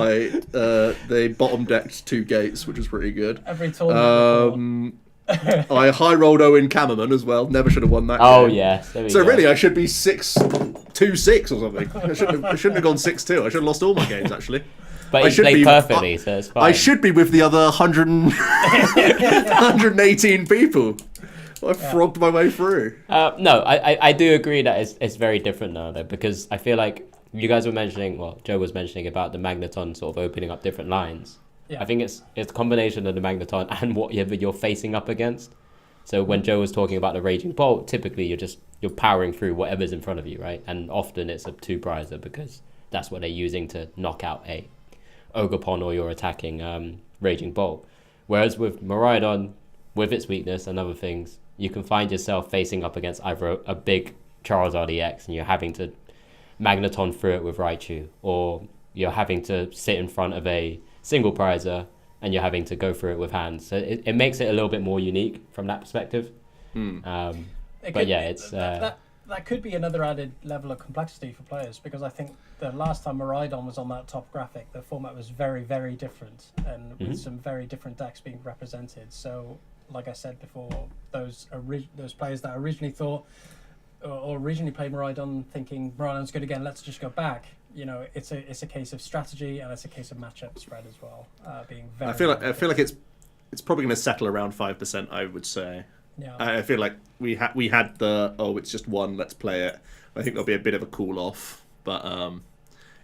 they bottom decked 2 gates, which was pretty good. Every tournament. I high rolled Owen Cammerman as well. Never should have won that. Oh game. yes. So really, I should be 6-2-6 or something. I shouldn't have gone 6-2. I should have lost all my games actually. But he played perfectly, so it's fine. I should be with the other 118 people. I frogged my way through. No, I do agree that it's very different now, though, because I feel like you guys were mentioning, Joe was mentioning about the Magneton sort of opening up different lines. Yeah. I think it's a combination of the Magneton and whatever you're facing up against. So when Joe was talking about the Raging Bolt, typically you're powering through whatever's in front of you, right? And often it's a 2-prizer because that's what they're using to knock out a Ogerpon or you're attacking Raging Bolt. Whereas with Miraidon, with its weakness and other things, you can find yourself facing up against either a big Charizard EX and you're having to Magneton through it with Raichu, or you're having to sit in front of a single prizer and you're having to go through it with hands. So it makes it a little bit more unique from that perspective. That could be another added level of complexity for players, because I think the last time Miraidon was on that top graphic, the format was very, very different, and with some very different decks being represented. So, like I said before, those players that originally thought or originally played Miraidon thinking Miraidon's good again, let's just go back. It's a case of strategy and it's a case of matchup spread as well. Being very. I feel like it's probably going to settle around 5%. I would say. Yeah. I feel like we had the it's just one, let's play it. I think there'll be a bit of a cool off, but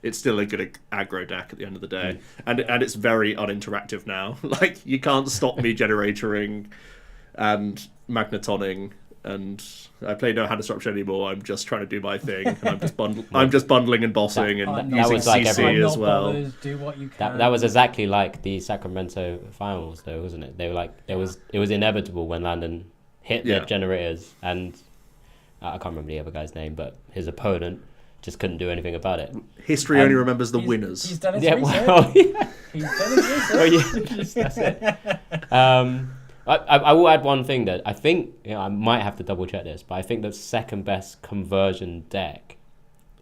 it's still a good aggro deck at the end of the day, and it's very uninteractive now. Like you can't stop me generatoring and magnetoning, and I play no hand disruption anymore. I'm just trying to do my thing, and I'm just bundling and bossing and using CC as well. Do what you can. That was exactly like the Sacramento finals, though, wasn't it? They were like it was inevitable when Landon hit the generators, and I can't remember the other guy's name, but his opponent just couldn't do anything about it. History only remembers the winners. He's done his research. He's done his research. That's it. I will add one thing that I think I might have to double check this, but I think the second best conversion deck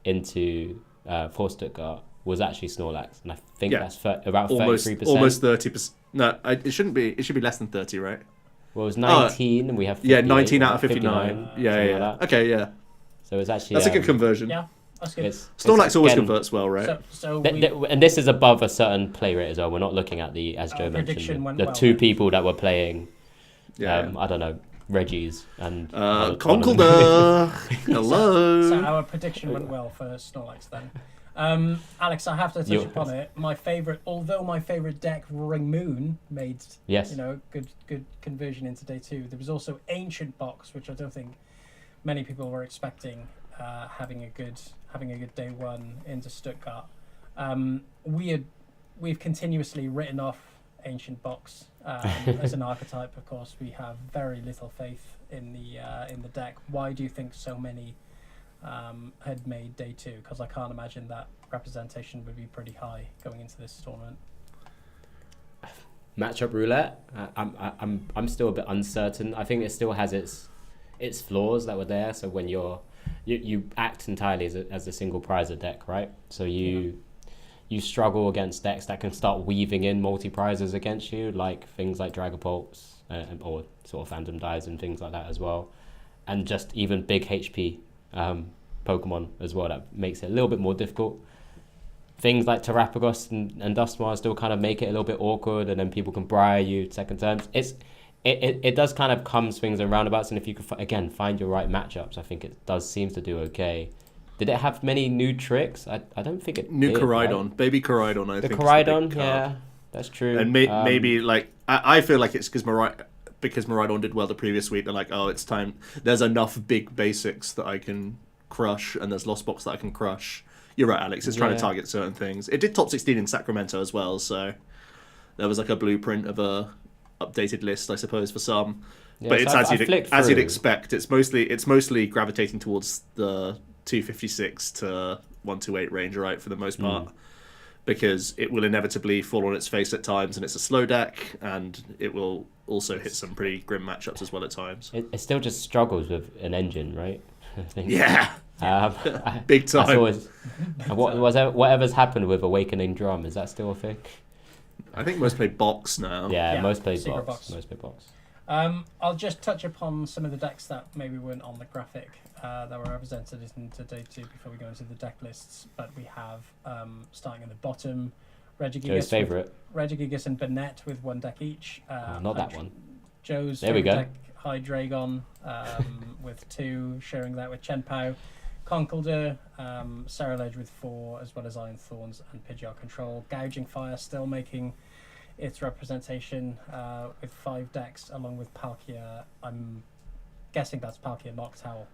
into for Stuttgart was actually Snorlax, and I think that's about 33%. Almost 30%. No, it shouldn't be. It should be less than 30, right? Well, it was 19, and we have 19 out of 59. Yeah. Okay, yeah. So it's actually that's a good conversion. Yeah, that's good. Snorlax always converts well, right? And this is above a certain play rate as well. We're not looking at as Joe mentioned, the two people that were playing. I don't know, Reggie's and Conkeldurr. Hello. So our prediction went well for Snorlax then. Alex, I have to touch upon it. My favorite deck, Roaring Moon, made good conversion into day 2. There was also Ancient Box, which I don't think many people were expecting, having a good day 1 into Stuttgart. We've continuously written off Ancient Box as an archetype. Of course, we have very little faith in the deck. Why do you think so many had made day 2? Because I can't imagine that representation would be pretty high going into this tournament. Matchup roulette. I'm still a bit uncertain. I think it still has its flaws that were there. So when you act entirely as a single prizer deck, right? So you struggle against decks that can start weaving in multi-prizes against you, like things like Dragapults or sort of Phantom Dives and things like that as well, and just even big HP Pokemon as well. That makes it a little bit more difficult. Things like Terrapagos and Duskmar still kind of make it a little bit awkward, and then people can briar you second terms. It does kind of come swings and roundabouts, and if you can again find your right matchups, I think it does seem to do okay. Did it have many new tricks? I don't think it New did, Koraidon, right? baby Koraidon. I The think Koraidon, yeah, that's true. And maybe like I feel like it's because Miraidon did well the previous week. They're like, oh, it's time. There's enough big basics that I can crush, and there's Lost Box that I can crush. You're right, Alex. It's trying to target certain things. It did top 16 in Sacramento as well, so there was like a blueprint of a updated list, I suppose, for some. Yeah, but so it's as you'd expect. It's mostly gravitating towards the 256 to 128 range, right, for the most part, because it will inevitably fall on its face at times, and it's a slow deck, and it will also hit some pretty grim matchups as well at times. It still just struggles with an engine, right? I think. Yeah. Big time. Whatever's happened with Awakening Drum, is that still a thing? I think most play box now. Yeah, most play Secret box. Most play box. I'll just touch upon some of the decks that maybe weren't on the graphic that were represented into day 2 before we go into the deck lists. But we have, starting at the bottom, Joe's favourite. Regidrago and Banette with 1 deck each. Not that one. Joe's there we go. deck, Regidrago, with 2, sharing that with Chenpao. Conkeldurr, Ceruledge with 4, as well as Iron Thorns and Pidgeot Control. Gouging Fire still making its representation with 5 decks, along with Palkia. I'm guessing that's Palkia Noctowl.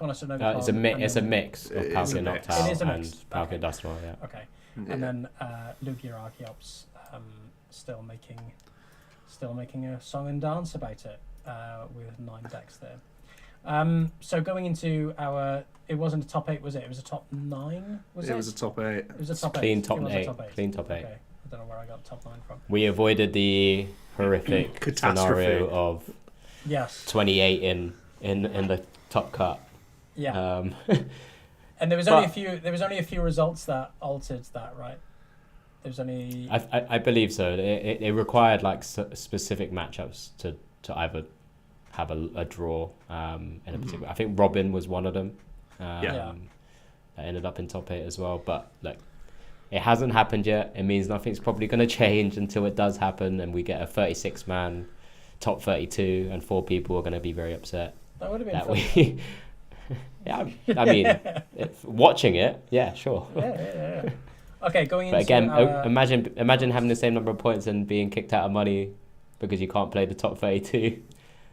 It's a mix of Palkia Noctowl and Palkia Duskmar. Yeah. Okay, and then Lugia Archeops still making a song and dance about it with 9 decks there. So going into it wasn't a top 8, was it? It was a top 9, was it? It was a top 8. It was a top 8. Clean top 8. Clean top 8. Okay. I don't know where I got top 9 from. We avoided the horrific scenario of 28 in the top cut. Yeah. And there was only a few results that altered that, right? There was only I believe so. It required like specific matchups to either have a draw in a particular. I think Robin was one of them. That ended up in top 8 as well. But like, it hasn't happened yet. It means nothing's probably going to change until it does happen, and we get a 36-man top 32, and 4 people are going to be very upset. That would have been fun. I mean, watching it, yeah, sure. Yeah. Okay, going into. But again, imagine having the same number of points and being kicked out of money because you can't play the top 32.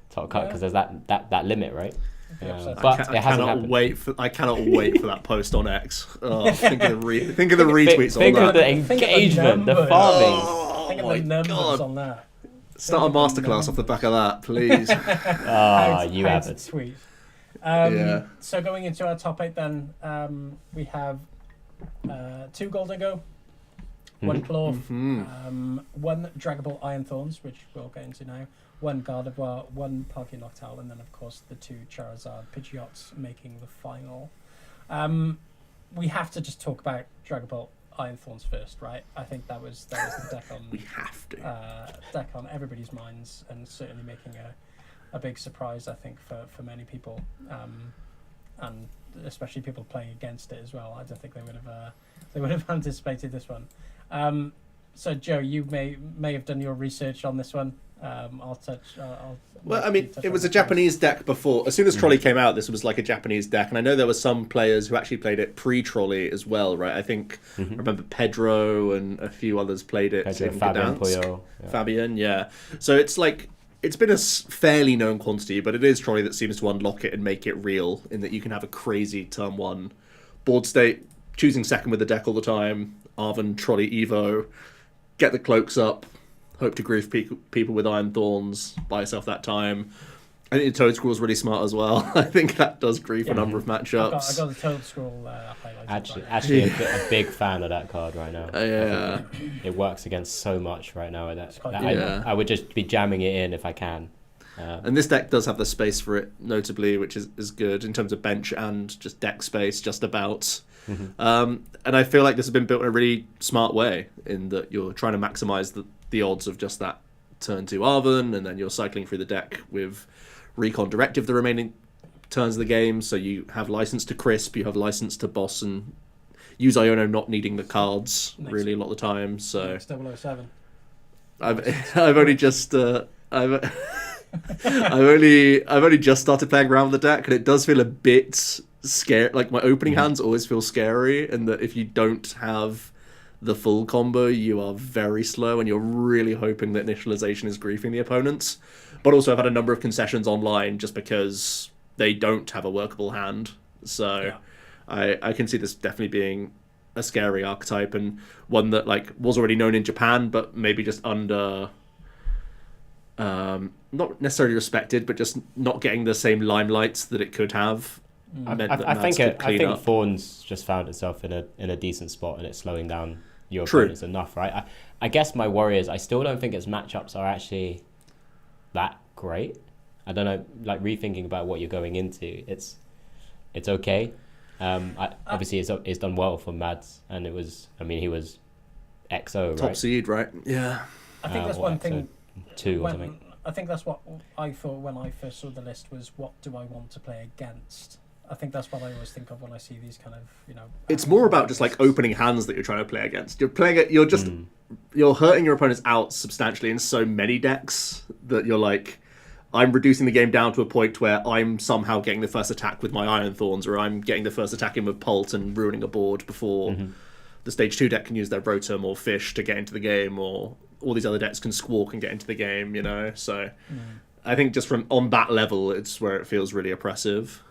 Top cut because there's that limit, right? But it hasn't happened. I cannot wait for that post on X. Oh, think of the retweets on that. Think of the engagement, the farming. Think of the numbers on that. Start a masterclass off the back of that, please. You have it. Tweet. So going into our top 8 then, we have 2 Gholdengo, 1 Klawf, 1 Dragapult Iron Thorns, which we'll get into now, 1 Gardevoir, 1 Palkia Noctowl, and then of course the 2 Charizard Pidgeots making the final. We have to just talk about Dragapult Iron Thorns first, right? I think that was the deck on we have to deck on everybody's minds, and certainly making a big surprise, I think, for many people, and especially people playing against it as well. I don't think they would have anticipated this one. So Joe, you may have done your research on this one. It was a Japanese deck before. As soon as Trolley came out, this was like a Japanese deck, and I know there were some players who actually played it pre-Trolley as well, right? I think I remember Pedro and a few others played it. Fabian, yeah. So it's like it's been a fairly known quantity, but it is Trolley that seems to unlock it and make it real, in that you can have a crazy turn 1 board state, choosing second with the deck all the time. Arven, Trolley, Evo, get the cloaks up. Hope to grief people with Iron Thorns, buy yourself that time. I think Toad Scroll's really smart as well. I think that does grief a number of matchups. I got the Toad Scroll highlighted. Actually a big fan of that card right now. Yeah. It works against so much right now. I would just be jamming it in if I can. And this deck does have the space for it, notably, which is good in terms of bench and just deck space, just about. And I feel like this has been built in a really smart way, in that you're trying to maximize the odds of just that turn 2 Arven, and then you're cycling through the deck with Recon Directive the remaining turns of the game, so you have license to Crisp, you have license to Boss, and use Iono not needing the cards really a lot of the time. So 007. I've only just I've only just started playing around with the deck, and it does feel a bit scary. Like, my opening hands always feel scary, and that if you don't have the full combo, you are very slow, and you're really hoping that initialization is griefing the opponents. But also, I've had a number of concessions online just because they don't have a workable hand. So I can see this definitely being a scary archetype, and one that was already known in Japan, but maybe just under not necessarily respected, but just not getting the same limelight that it could have. I think Thorns just found itself in a decent spot, and it's slowing down your opponents enough, right? I guess my worry is I still don't think its matchups are actually that great. I don't know, rethinking about what you're going into, it's okay. Obviously it's done well for Mads, and he was XO, right? Top seed, right? Yeah. I think that's one thing. 2 or something. I think that's what I thought when I first saw the list, was what do I want to play against? I think that's what I always think of when I see these kind of, It's more about just opening hands that you're trying to play against. You're playing it. You're hurting your opponents out substantially in so many decks that you're like, I'm reducing the game down to a point where I'm somehow getting the first attack with my Iron Thorns, or I'm getting the first attack in with Pult and ruining a board before the stage 2 deck can use their Rotom or Fish to get into the game, or all these other decks can Squawk and get into the game. So I think just from on that level, it's where it feels really oppressive.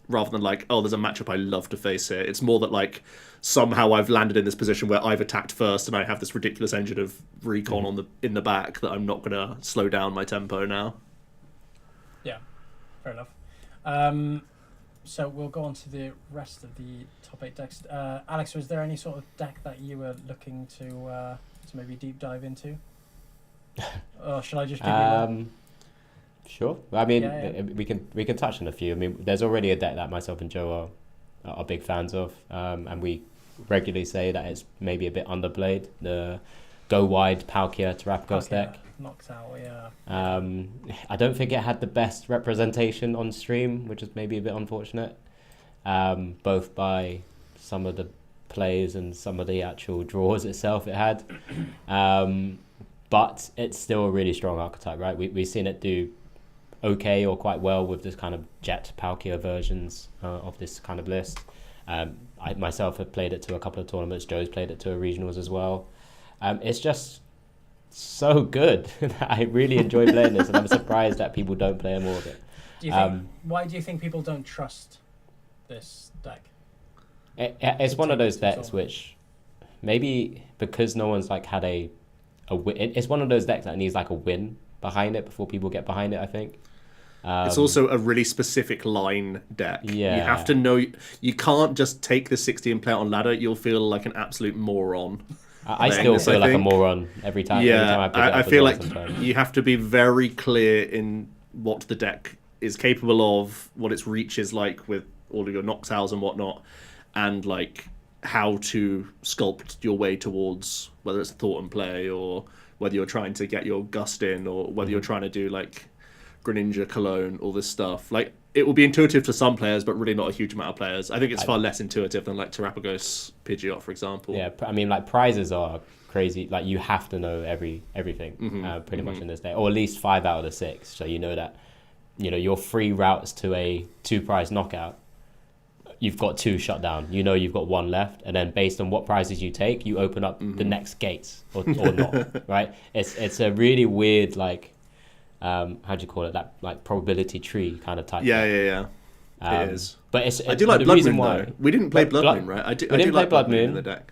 Rather than there's a matchup I love to face here. It's more that somehow I've landed in this position where I've attacked first, and I have this ridiculous engine of recon in the back that I'm not going to slow down my tempo now. Yeah, fair enough. So we'll go on to the rest of the top 8 decks. Alex, was there any sort of deck that you were looking to maybe deep dive into? Or should I just give you one? Sure. We can touch on a few. There's already a deck that myself and Joe are big fans of, and we regularly say that it's maybe a bit underplayed. The Go Wide Palkia Terapagos deck. Knocked out, yeah. I don't think it had the best representation on stream, which is maybe a bit unfortunate, both by some of the plays and some of the actual draws itself it had. But it's still a really strong archetype, right? We've seen it do okay or quite well with this kind of Jet Palkia versions of this kind of list. I myself have played it to a couple of tournaments. Joe's played it to a regionals as well. It's just so good. I really enjoy playing this, and I'm surprised that people don't play more of it. Why do you think people don't trust this deck? It's one of those decks which maybe because no one's had a win. It's one of those decks that needs a win behind it before people get behind it, I think. It's also a really specific line deck. Yeah. You have to know, you can't just take the 60 and play it on ladder. You'll feel like an absolute moron. I still feel like a moron every time. Yeah, every time I pick it up feel like sometimes. You have to be very clear in what the deck is capable of, what its reach is like with all of your Noctowls and whatnot, and how to sculpt your way towards whether it's a thought and play, or whether you're trying to get your Gust in, or whether you're trying to do Greninja, Cologne, all this stuff. It will be intuitive to some players, but really not a huge amount of players. I think it's far less intuitive than Terapagos Pidgeot, for example. Yeah, prizes are crazy. You have to know everything pretty much in this day, or at least 5 out of the 6. So you know that your 3 routes to a 2 prize knockout, you've got 2 shut down. You've got 1 left, and then based on what prizes you take, you open up the next gates or not. Right? It's a really weird how do you call it, that probability tree kind of type. Yeah. It is. But I do like Blood Moon though. We didn't play Blood Moon, right? I didn't play Blood Moon in the deck.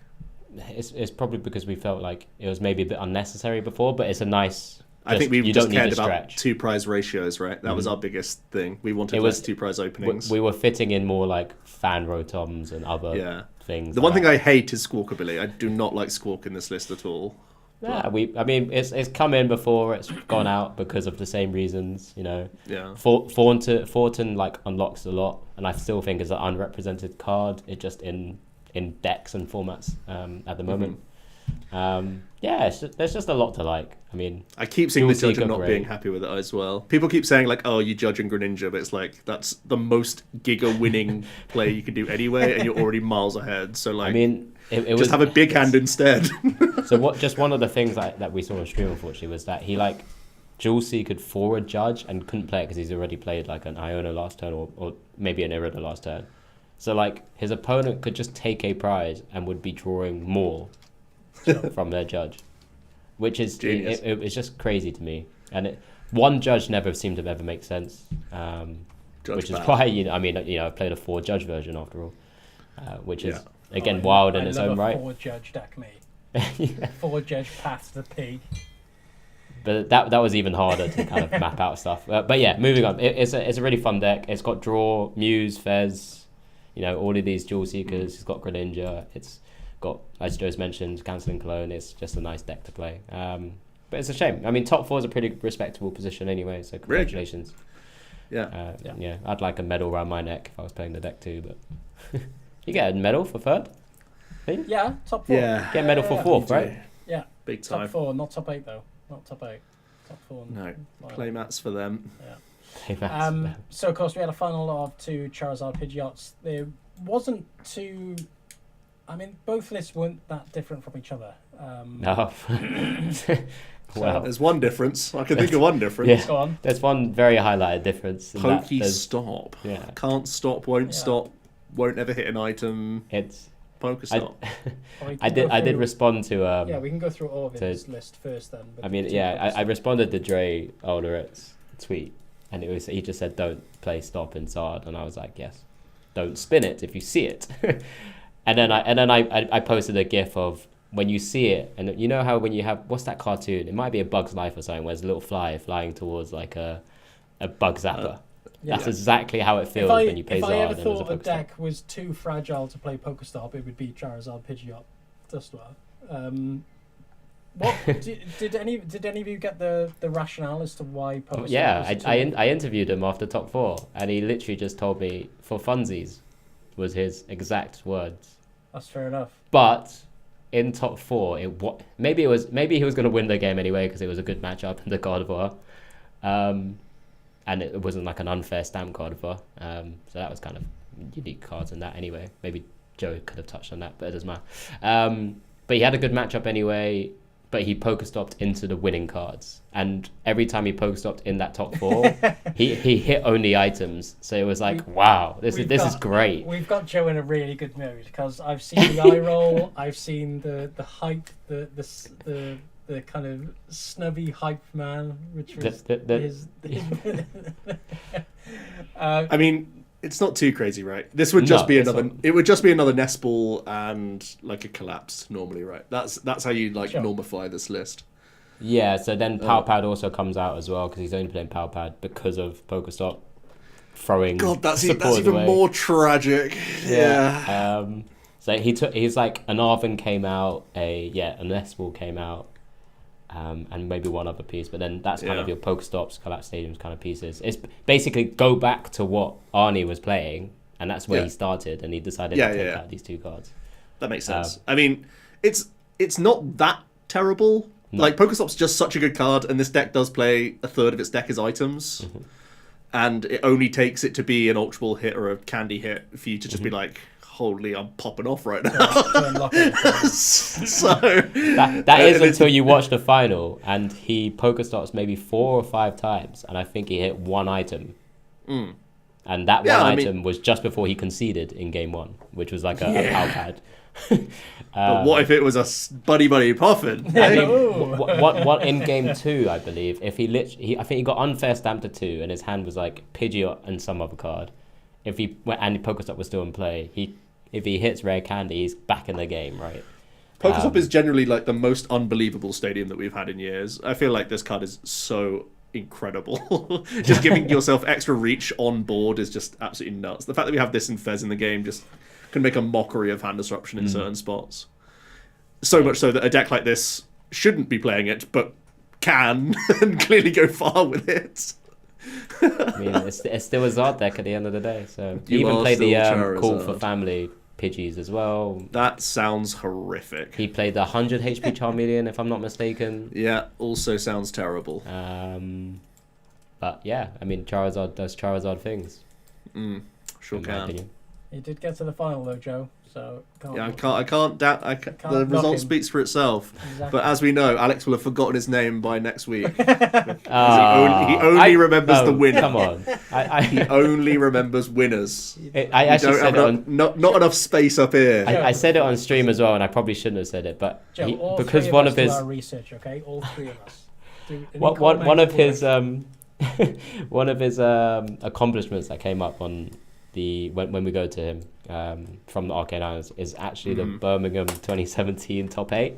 It's probably because we felt like it was maybe a bit unnecessary before, but it's a nice I think we you just don't need cared to about stretch. 2 prize ratios, right? That was our biggest thing. We wanted It less was- 2 prize openings. We were fitting in more like fan rotoms and other Yeah. things. The one thing I hate is Squawkabilly. I do not like Squawk in this list at all. Yeah, I mean, it's come in before, it's gone out because of the same reasons, you know. Yeah. Thornton like unlocks a lot, and I still think is an unrepresented card. It just in decks and formats at the moment. Yeah, there's just a lot to like. I mean, I keep seeing the Dual judge Seeker and not great. being happy with it as well. People keep saying like, "Oh, you judging Greninja," but it's like that's the most Giga winning play you can do anyway, and you're already miles ahead. So like, I mean, it just was have a big hand instead. so what? Just one of the things that we saw on stream, unfortunately, was that he like dual could forward judge and couldn't play it because he's already played like an Iona last turn or maybe an Irida last turn. So like his opponent could just take a prize and would be drawing more from their judge, which is it's just crazy to me. And one judge never seemed to ever make sense, which is why I've played a 4 judge version after all, which is again wild in its own right. 4 judge deck, mate. 4 judge path to P. But that was even harder to kind of map out stuff. But yeah, moving on. It's a really fun deck. It's got Draw, Muse, Fez, all of these Dual Seekers. It's got Greninja. It's got, as Joe's mentioned, Cancelling Clone. It's just a nice deck to play. But it's a shame. I mean, top 4 is a pretty respectable position anyway, so congratulations. Yeah. Yeah, I'd like a medal around my neck if I was playing the deck too, but you get a medal for 3rd? Yeah, top 4. Yeah. Get a medal for 4th, right? Yeah. Big time. Top 4, not top 8 though. Not top 8. Top 4. No. Playmats for them. Yeah. So of course we had a final of 2 Charizard Pidgeots. There wasn't too. I mean, both lists weren't that different from each other. No. Well, there's one difference. I can think of one difference. Yeah. Go on. There's one very highlighted difference. Stop. Yeah. Can't stop, won't stop, won't ever hit an item. It's Pokestop. I did respond to yeah, we can go through all of his list first then. I mean, yeah, I responded to Dre Alderet's tweet, and he just said don't play stop in Sard, and I was like, yes, don't spin it if you see it. and then I posted a gif of when you see it, and you know how when you have, what's that cartoon? It might be a Bug's Life or something, where there's a little fly flying towards like a bug zapper. That's exactly how it feels when you play Zard. If I ever thought a deck was too fragile to play Pokestop, it would be Charizard Pidgeot Dustwa. Did any of you get the rationale as to why Pokestop? Yeah, I interviewed him after top 4, and he literally just told me for funsies was his exact words. That's fair enough. But in top 4, maybe he was going to win the game anyway because it was a good matchup in the Gardevoir. And it wasn't like an unfair stamp Gardevoir. So that was kind of unique cards in that anyway. Maybe Joe could have touched on that, but it doesn't matter. But he had a good matchup anyway, but he Pokestopped into the winning cards. And every time he Pokestopped in that top 4, he hit only items. So it was like, wow, this is great. We've got Joe in a really good mood because I've seen the eye roll, I've seen the hype, the kind of snubby hype man, which was his I mean, it's not too crazy, right? This would just be another. It would just be another nest ball and like a collapse normally, right? That's how you normify this list. Yeah. So then Power Pad also comes out as well because he's only playing Power Pad because of Pokestop throwing. God, that's even more tragic. Yeah. So he's like an Arven came out, a nest ball came out. And maybe one other piece, but then that's kind of your Pokestops, Collapse Stadiums kind of pieces. It's basically go back to what Arnie was playing, and that's where he started, and he decided to take out these 2 cards. That makes sense. I mean, it's not that terrible. No. Like, Pokestop's just such a good card, and this deck does play a third of its deck as items, and it only takes it to be an Ultra Ball hit or a Candy hit for you to just be like, holy, I'm popping off right now. So that is until you watch the final, and he Pokestops maybe 4 or 5 times, and I think he hit 1 item. And that one item was just before he conceded in game 1, which was like a Power Pad. But what if it was a buddy puffin? I mean, what in game 2, I believe, if I think he got unfair stamp to 2, and his hand was like Pidgeot and some other card. If he went and Pokestop was still in play, if he hits Rare Candy, he's back in the game, right? PokeStop is generally like the most unbelievable stadium that we've had in years. I feel like this card is so incredible. Just giving yourself extra reach on board is just absolutely nuts. The fact that we have this in Fez in the game just can make a mockery of hand disruption in certain spots. So much so that a deck like this shouldn't be playing it, but can and clearly go far with it. I mean, it's still a Zard deck at the end of the day. So You he even are played the still Call for Charizard. Family Pidgeys as well. That sounds horrific. He played the 100 HP Charmeleon, if I'm not mistaken. Yeah, also sounds terrible. But yeah, I mean, Charizard does Charizard things. Sure in my can. opinion. He did get to the final though, Joe. So Yeah, I can't doubt. Can't The knock result him. speaks for itself. Exactly. But as we know, Alex will have forgotten his name by next week. He He only remembers the winner. Come on. He only remembers winners. I We actually don't said have it on. not enough space up here. I said it on stream as well, and I probably shouldn't have said it, but Joe, all because three one of of us his do our research, okay? All three of us. one of his one of his accomplishments that came up on the when we go to him from the Arcane Islands is actually the Birmingham 2017 top 8,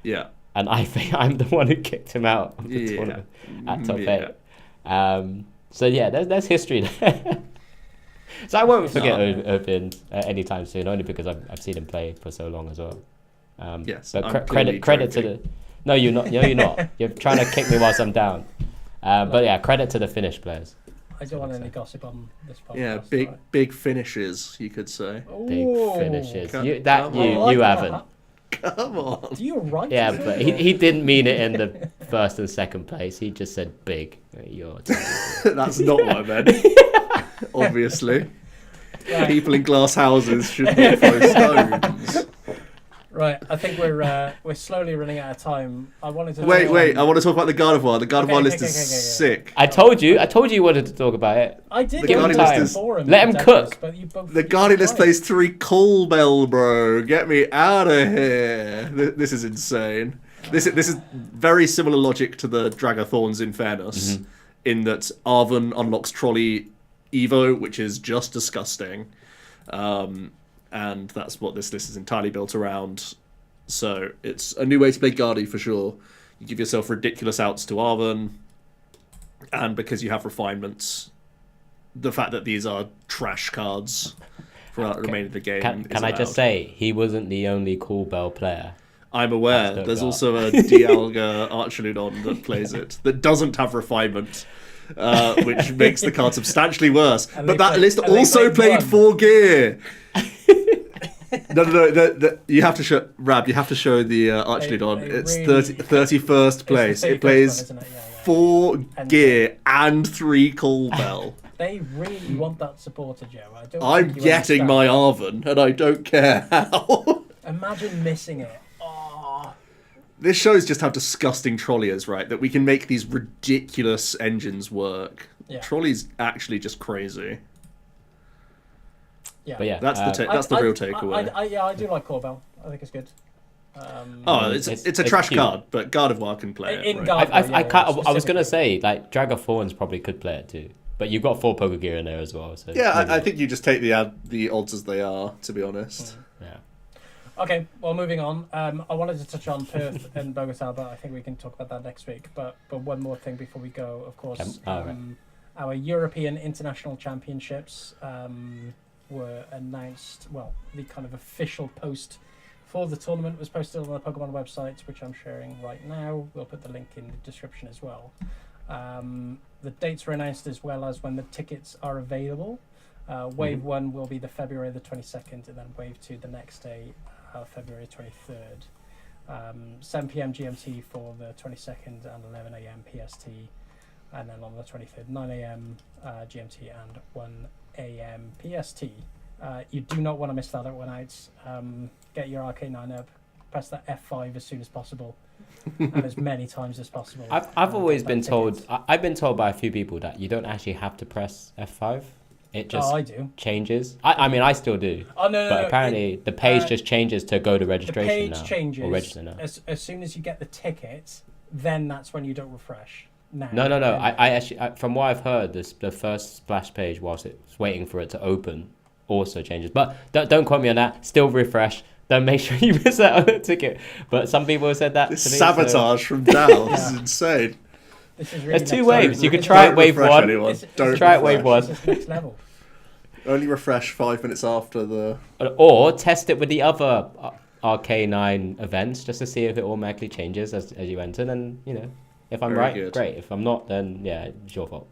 Yeah. and I think I'm the one who kicked him out of the tournament at top 8. So yeah, there's history there. So I won't forget Opin anytime soon, only because I've seen him play for so long as well. Yes, But I'm clearly credit to joking. the. No, you're not. No, you're not. You're trying to kick me whilst I'm down. But yeah, credit to the Finnish players. I don't want any gossip on this podcast. Yeah, big finishes, you could say. Big Ooh. finishes. Come- You come on. you haven't. Come on. Do you right? Yeah, but he didn't mean it in the first and second place. He just said big. You're That's not what I meant. Obviously. Right. People in glass houses should not throw stones. Right, I think we're slowly running out of time. I wanted to Wait, I want to talk about the Gardevoir. The Gardevoir Okay, list okay, is okay. sick. I told you you wanted to talk about it. I did The give Guardian him list time is- for him. Let him contenders, cook. But you both, The you Guardian list tried. plays 3 Colbell, bro. Get me out of here. This is insane. This is very similar logic to the Dragathorns in fairness, in that Arven unlocks Trolley Evo, which is just disgusting. And that's what this list is entirely built around. So it's a new way to play Guardy for sure. You give yourself ridiculous outs to Arven, and because you have refinements, the fact that these are trash cards throughout the remainder of the game. Can I just say he wasn't the only Cool Bell player? I'm aware. Stuttgart. There's also a Dialga Archeludon that plays it that doesn't have refinement, which makes the card substantially worse. And But they that play- list and they also played played one. 4 gear. No. You have to show Rab. You have to show the Archeludon. They It's really- 31st place. It's the 31st It plays one, isn't it? Yeah. 4 And- gear and 3 Colbell. They really want that supporter, Joe. I don't. I'm think you getting understand. my Arven, and I don't care how. Imagine missing it. Oh, This shows just how disgusting Trolley is, right? That we can make these ridiculous engines work. Yeah. Trolley's actually just crazy. yeah. But yeah, That's the real takeaway. I do like Corbell. I think it's good. It's a trash cute. card, but Gardevoir can play it. In right? Gardevoir. I was gonna say like Dragathorns probably could play it too, but you've got 4 Pokegear in there as well. So Yeah, maybe I not. think you just take the odds as they are, to be honest. Yeah. Okay, well, moving on. I wanted to touch on Perth and Bogota, but I think we can talk about that next week. But one more thing before we go, of course, right. our European International Championships were announced. Well, the kind of official post for the tournament was posted on the Pokemon website, which I'm sharing right now. We'll put the link in the description as well. The dates were announced as well as when the tickets are available. Wave 1 will be the February the 22nd, and then Wave 2 the next day, February 23rd. 7 p.m. GMT for the 22nd and 11 a.m. PST, and then on the 23rd 9 a.m. GMT and 1 a.m. PST. You do not want to miss that one out. Get your Arcanine up, press that F5 as soon as possible, and as many times as possible. I've always get been that told. ticket. I've been told by a few people that you don't actually have to press F5. It just I do. changes. I mean, I still do. Oh no, But apparently the page just changes to go to the registration page now. changes Or register now. as soon as you get the ticket. Then that's when you don't refresh. No. Then- I actually, from what I've heard, the first splash page whilst it's waiting for it to open also changes. But don't quote me on that. Still refresh. don't make sure you miss out on the ticket. But some people said that This to me. sabotage from Dal. This is insane. This is really There's two next waves. level. You can try it wave refresh one. anyone. Don't Try it wave refresh. one. This is next level. Only refresh 5 minutes after the. Or test it with the other RK9 events just to see if it automatically changes as you enter. And, you know, if I'm Very right, good. great. If I'm not, then, yeah, it's your fault.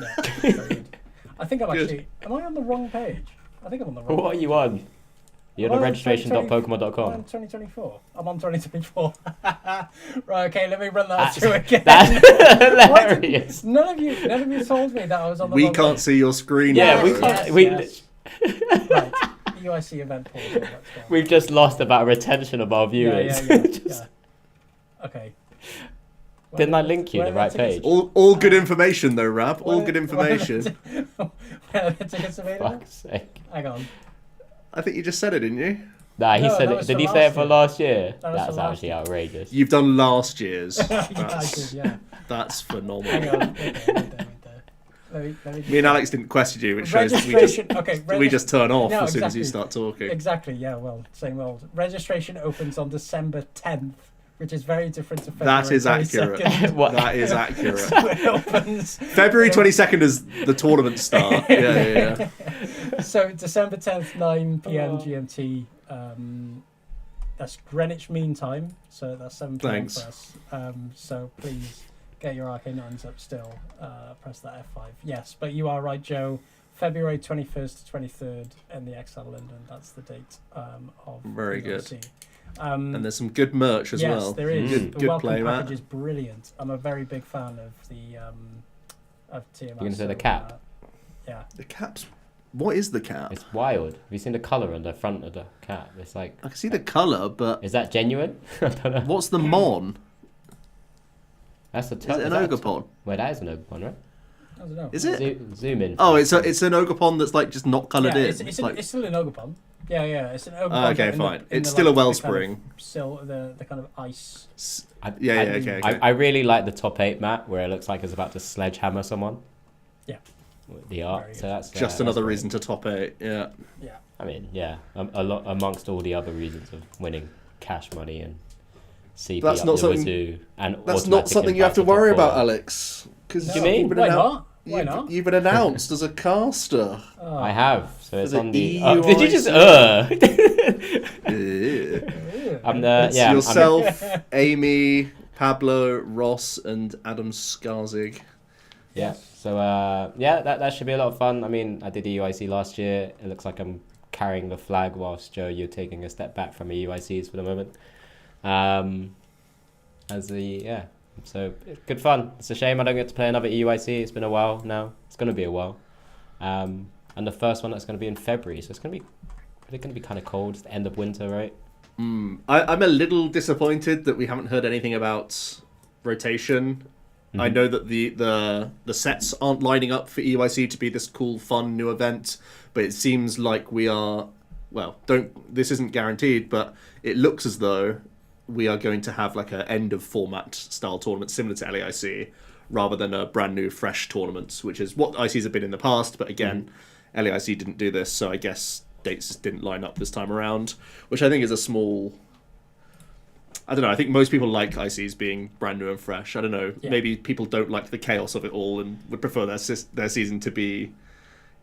Yeah, very good. I think I'm actually... Am I on the wrong page? I think I'm on the wrong What are page. you on? You're Am on I on registration.pokemon.com. I'm on 2024. I'm on 2024. Right, okay, let me run that through again. That's hilarious. None of you told me that I was on the We wrong can't page. see your screen. Yeah, now. we Yes, can't. yes. Right, EUIC event portal. Let's go. We've just lost about a retention of our viewers. Yeah. Okay. Didn't I link you Where the are right tickets? page? All good information though, Rab. All Where- good information. Where are the tickets available? Fuck's sake. Hang on. I think you just said it, didn't you? Nah, he No, said that it. was Did for he say it last for year. last year? That was That's for last actually year. outrageous. You've done last year's. Yeah, I That's, did, yeah. that's Hang phenomenal. on. Wait there. Let me Me and Alex didn't question you, which shows that Registration. Okay. we just turn off No, as soon as you exactly. start talking. Exactly. Yeah. Well, same old. Registration opens on December 10th, which is very different to February. That is accurate. 22nd. What? That is accurate. So it opens. February 22nd is the tournament start. Yeah. So December 10th, 9 p.m. Oh. GMT. That's Greenwich Mean Time. So that's 7 p.m. Thanks. for us. So please get your RK9s up still. Press that F5. Yes, but you are right, Joe. February 21st to 23rd in the XL London. That's the date of Very good. EUIC. And there's some good merch as yes, well. there is. Mm. The Good welcome play, package Matt. is brilliant. I'm a very big fan of the of TMS. You're gonna say the cap? Yeah. The caps. What is the cap? It's wild. Have you seen the colour on the front of the cap? It's like, I can see the colour, but is that genuine? I don't know. what's the mon? That's the Is it an Ogopon? Wait, that is an Ogopon, right? I don't know. Is it? Zoom in. Oh, it's an Ogopon that's like just not coloured Yeah, in. it's like, still an Ogopon. Yeah, it's an Ogopon. okay, but in the- fine. in It's the, still a like, wellspring. The kind of ice. Okay. I really like the top 8 map where it looks like it's about to sledgehammer someone. Yeah. With the art. Very So good. that's Just that's another great. reason to top 8. Yeah. Yeah. I mean, yeah, a lot amongst all the other reasons of winning cash money and CP That's up not the something- wazoo and That's not something you have to worry about, Alex. Because What do you mean? Why not? Why not? You've been announced as a caster. Oh. I have, so it's the on the. EUIC. Did you just? Yeah. Ew. I'm the It's yeah. I'm- yourself, Amy, Pablo, Ross, and Adam Skarzig. Yeah. So yeah, that should be a lot of fun. I mean, I did the EUIC last year. It looks like I'm carrying the flag whilst Joe, you're taking a step back from the EUICs for the moment. So good fun. It's a shame I don't get to play another EUIC. It's been a while now. It's going to be a while. And the first one that's going to be in February, so it's going to be kind of cold. It's the end of winter, right? I'm a little disappointed that we haven't heard anything about rotation. I know that the sets aren't lining up for EUIC to be this cool, fun new event, but it seems like we are. Well, this isn't guaranteed, but it looks as though we are going to have like an end of format style tournament similar to LAIC, rather than a brand new fresh tournament, which is what ICs have been in the past. But again, LAIC didn't do this, so I guess dates didn't line up this time around, which I think is a small. I don't know. I think most people like ICs being brand new and fresh. I don't know. Yeah. Maybe people don't like the chaos of it all and would prefer their season to be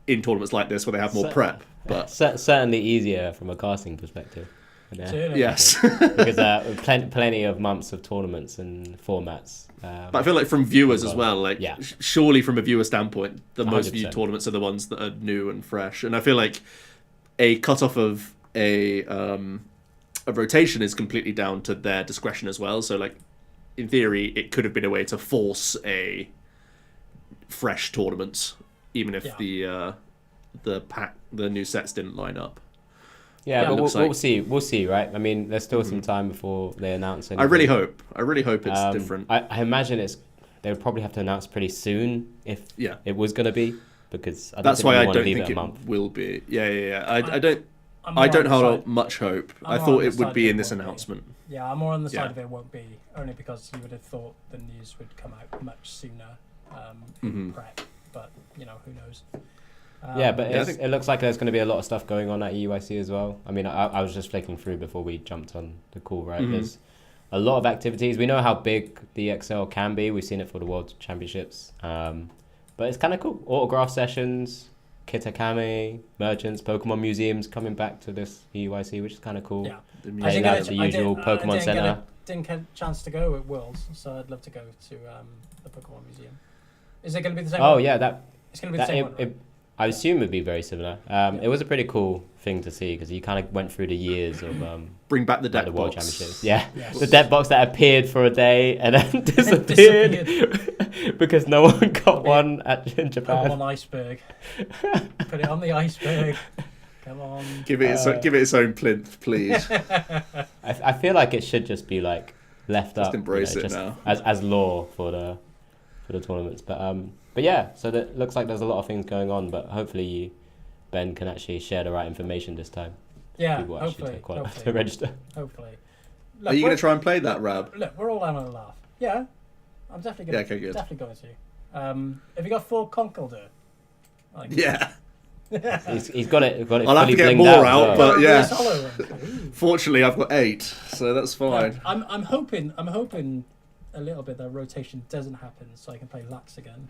in tournaments like this where they have more prep. But Certainly easier from a casting perspective. Yeah. Certainly. yes, Because plenty of months of tournaments and formats. but I feel like from viewers as well. Like, Yeah. surely from a viewer standpoint, the most 100%. viewed tournaments are the ones that are new and fresh. And I feel like a cutoff of a rotation is completely down to their discretion as well. So, like, in theory, it could have been a way to force a fresh tournament, even if the new sets didn't line up. Yeah, It but looks we'll like- see. We'll see, right? I mean, there's still some time before they announce anything. I really hope it's different. I imagine they would probably have to announce pretty soon if Yeah. it was going to be, because I don't That's think why we I want to don't leave think it a it month. will be. Yeah. I'm I more don't on the hold side- out much hope. I'm I more thought on the it side would be of in it this won't be. announcement. Yeah, I'm more on the side Yeah. of it won't be, only because you would have thought the news would come out much sooner Mm-hmm. in prep. But, who knows? Yeah, but Yeah, I it looks like there's going to be a lot of stuff going on at EUIC as well. I mean, I was just flicking through before we jumped on the call, right? Mhm. There's a lot of activities. We know how big the EXL can be. We've seen it for the World Championships. But it's kind of cool. Autograph sessions, Kitakami, merchants, Pokemon museums coming back to this EUIC, which is kind of cool. Yeah. The Playing music- out the usual Pokemon Center. Didn't get a chance to go at Worlds, so I'd love to go to the Pokemon Museum. Is it going to be the same? Oh one? yeah, It's going to be the same one. Right? I assume it'd be very similar. It was a pretty cool thing to see because you kind of went through the years of Bring back the like deck the World box. Championships. Yeah, Yes. the deck box that appeared for a day and then disappeared because no one got one in Put it Japan. on iceberg. Put it on the iceberg. Come on. Give it its own plinth, please. I feel like it should just be like left Just up. embrace it just now. as law for the tournaments. But yeah, so that looks like there's a lot of things going on. But hopefully, Ben can actually share the right information this time. Yeah, People actually hopefully. take quite a while to Hopefully. register. Hopefully. Are you going to try and play that, Rab? Look, we're all having a laugh. Yeah, I'm definitely going. Yeah, okay, good. Definitely going to. Have you got 4 Conkeldurr? Yeah. He's got it. I'll have fully to get blinged more as out, well. but yeah. Reverse hollow one. Ooh. Fortunately, I've got 8, so that's fine. I'm hoping a little bit that rotation doesn't happen, so I can play Lax again.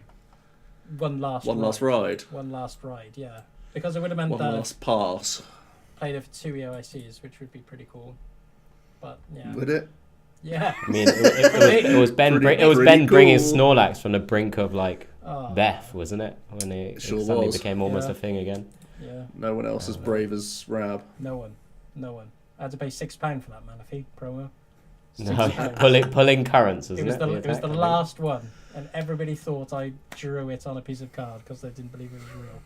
One last ride. One last ride, yeah. Because it would have meant One that last pass. I played it for 2 EOICs, which would be pretty cool. But yeah, Would it? yeah. I mean, it was Ben. Pretty- It was pretty Ben bringing cool. Snorlax from the brink of like Oh, death, wasn't it? When it Sure suddenly was. became almost Yeah. a thing again. yeah. No one else as brave as Rab. No one. I had to pay £6 for that Manaphy promo. No, £6. pulling currents, wasn't It was it? the it was attack, the I think? last one, and everybody thought I drew it on a piece of card because they didn't believe it was real.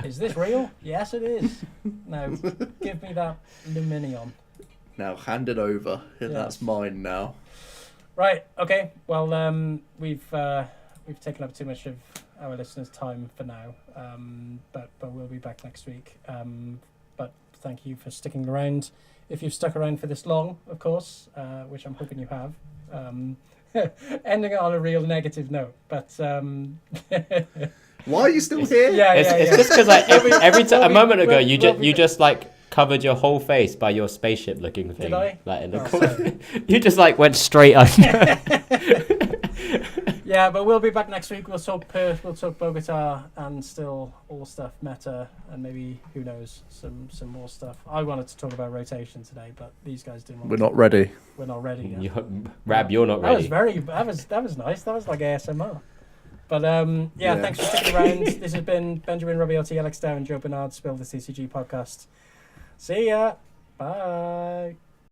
Is this real? Yes, it is. Now, give me that Luminion. Now hand it over. Yes. That's mine now. Right. Okay. Well, we've taken up too much of our listeners' time for now, but we'll be back next week. But thank you for sticking around. If you've stuck around for this long, of course, which I'm hoping you have. Ending it on a real negative note, but Why are you still here? yeah, It's just because like every time a moment ago you we'll- just like covered your whole face by your spaceship looking thing. Did I? Like in the Oh, corner. sorry. You just like went straight under. Yeah, but we'll be back next week. We'll talk Perth, we'll talk Bogota, and still all stuff meta, and maybe, who knows, some more stuff. I wanted to talk about rotation today, but these guys didn't want We're to. not ready. We're not ready yet. Rab, you're not That was ready. that was nice. That was like ASMR. But yeah, Yeah. thanks for sticking around. This has been Benjamin Robiotti, Alex Dow, and Joe Bernard, Spill the TCG podcast. See ya. Bye.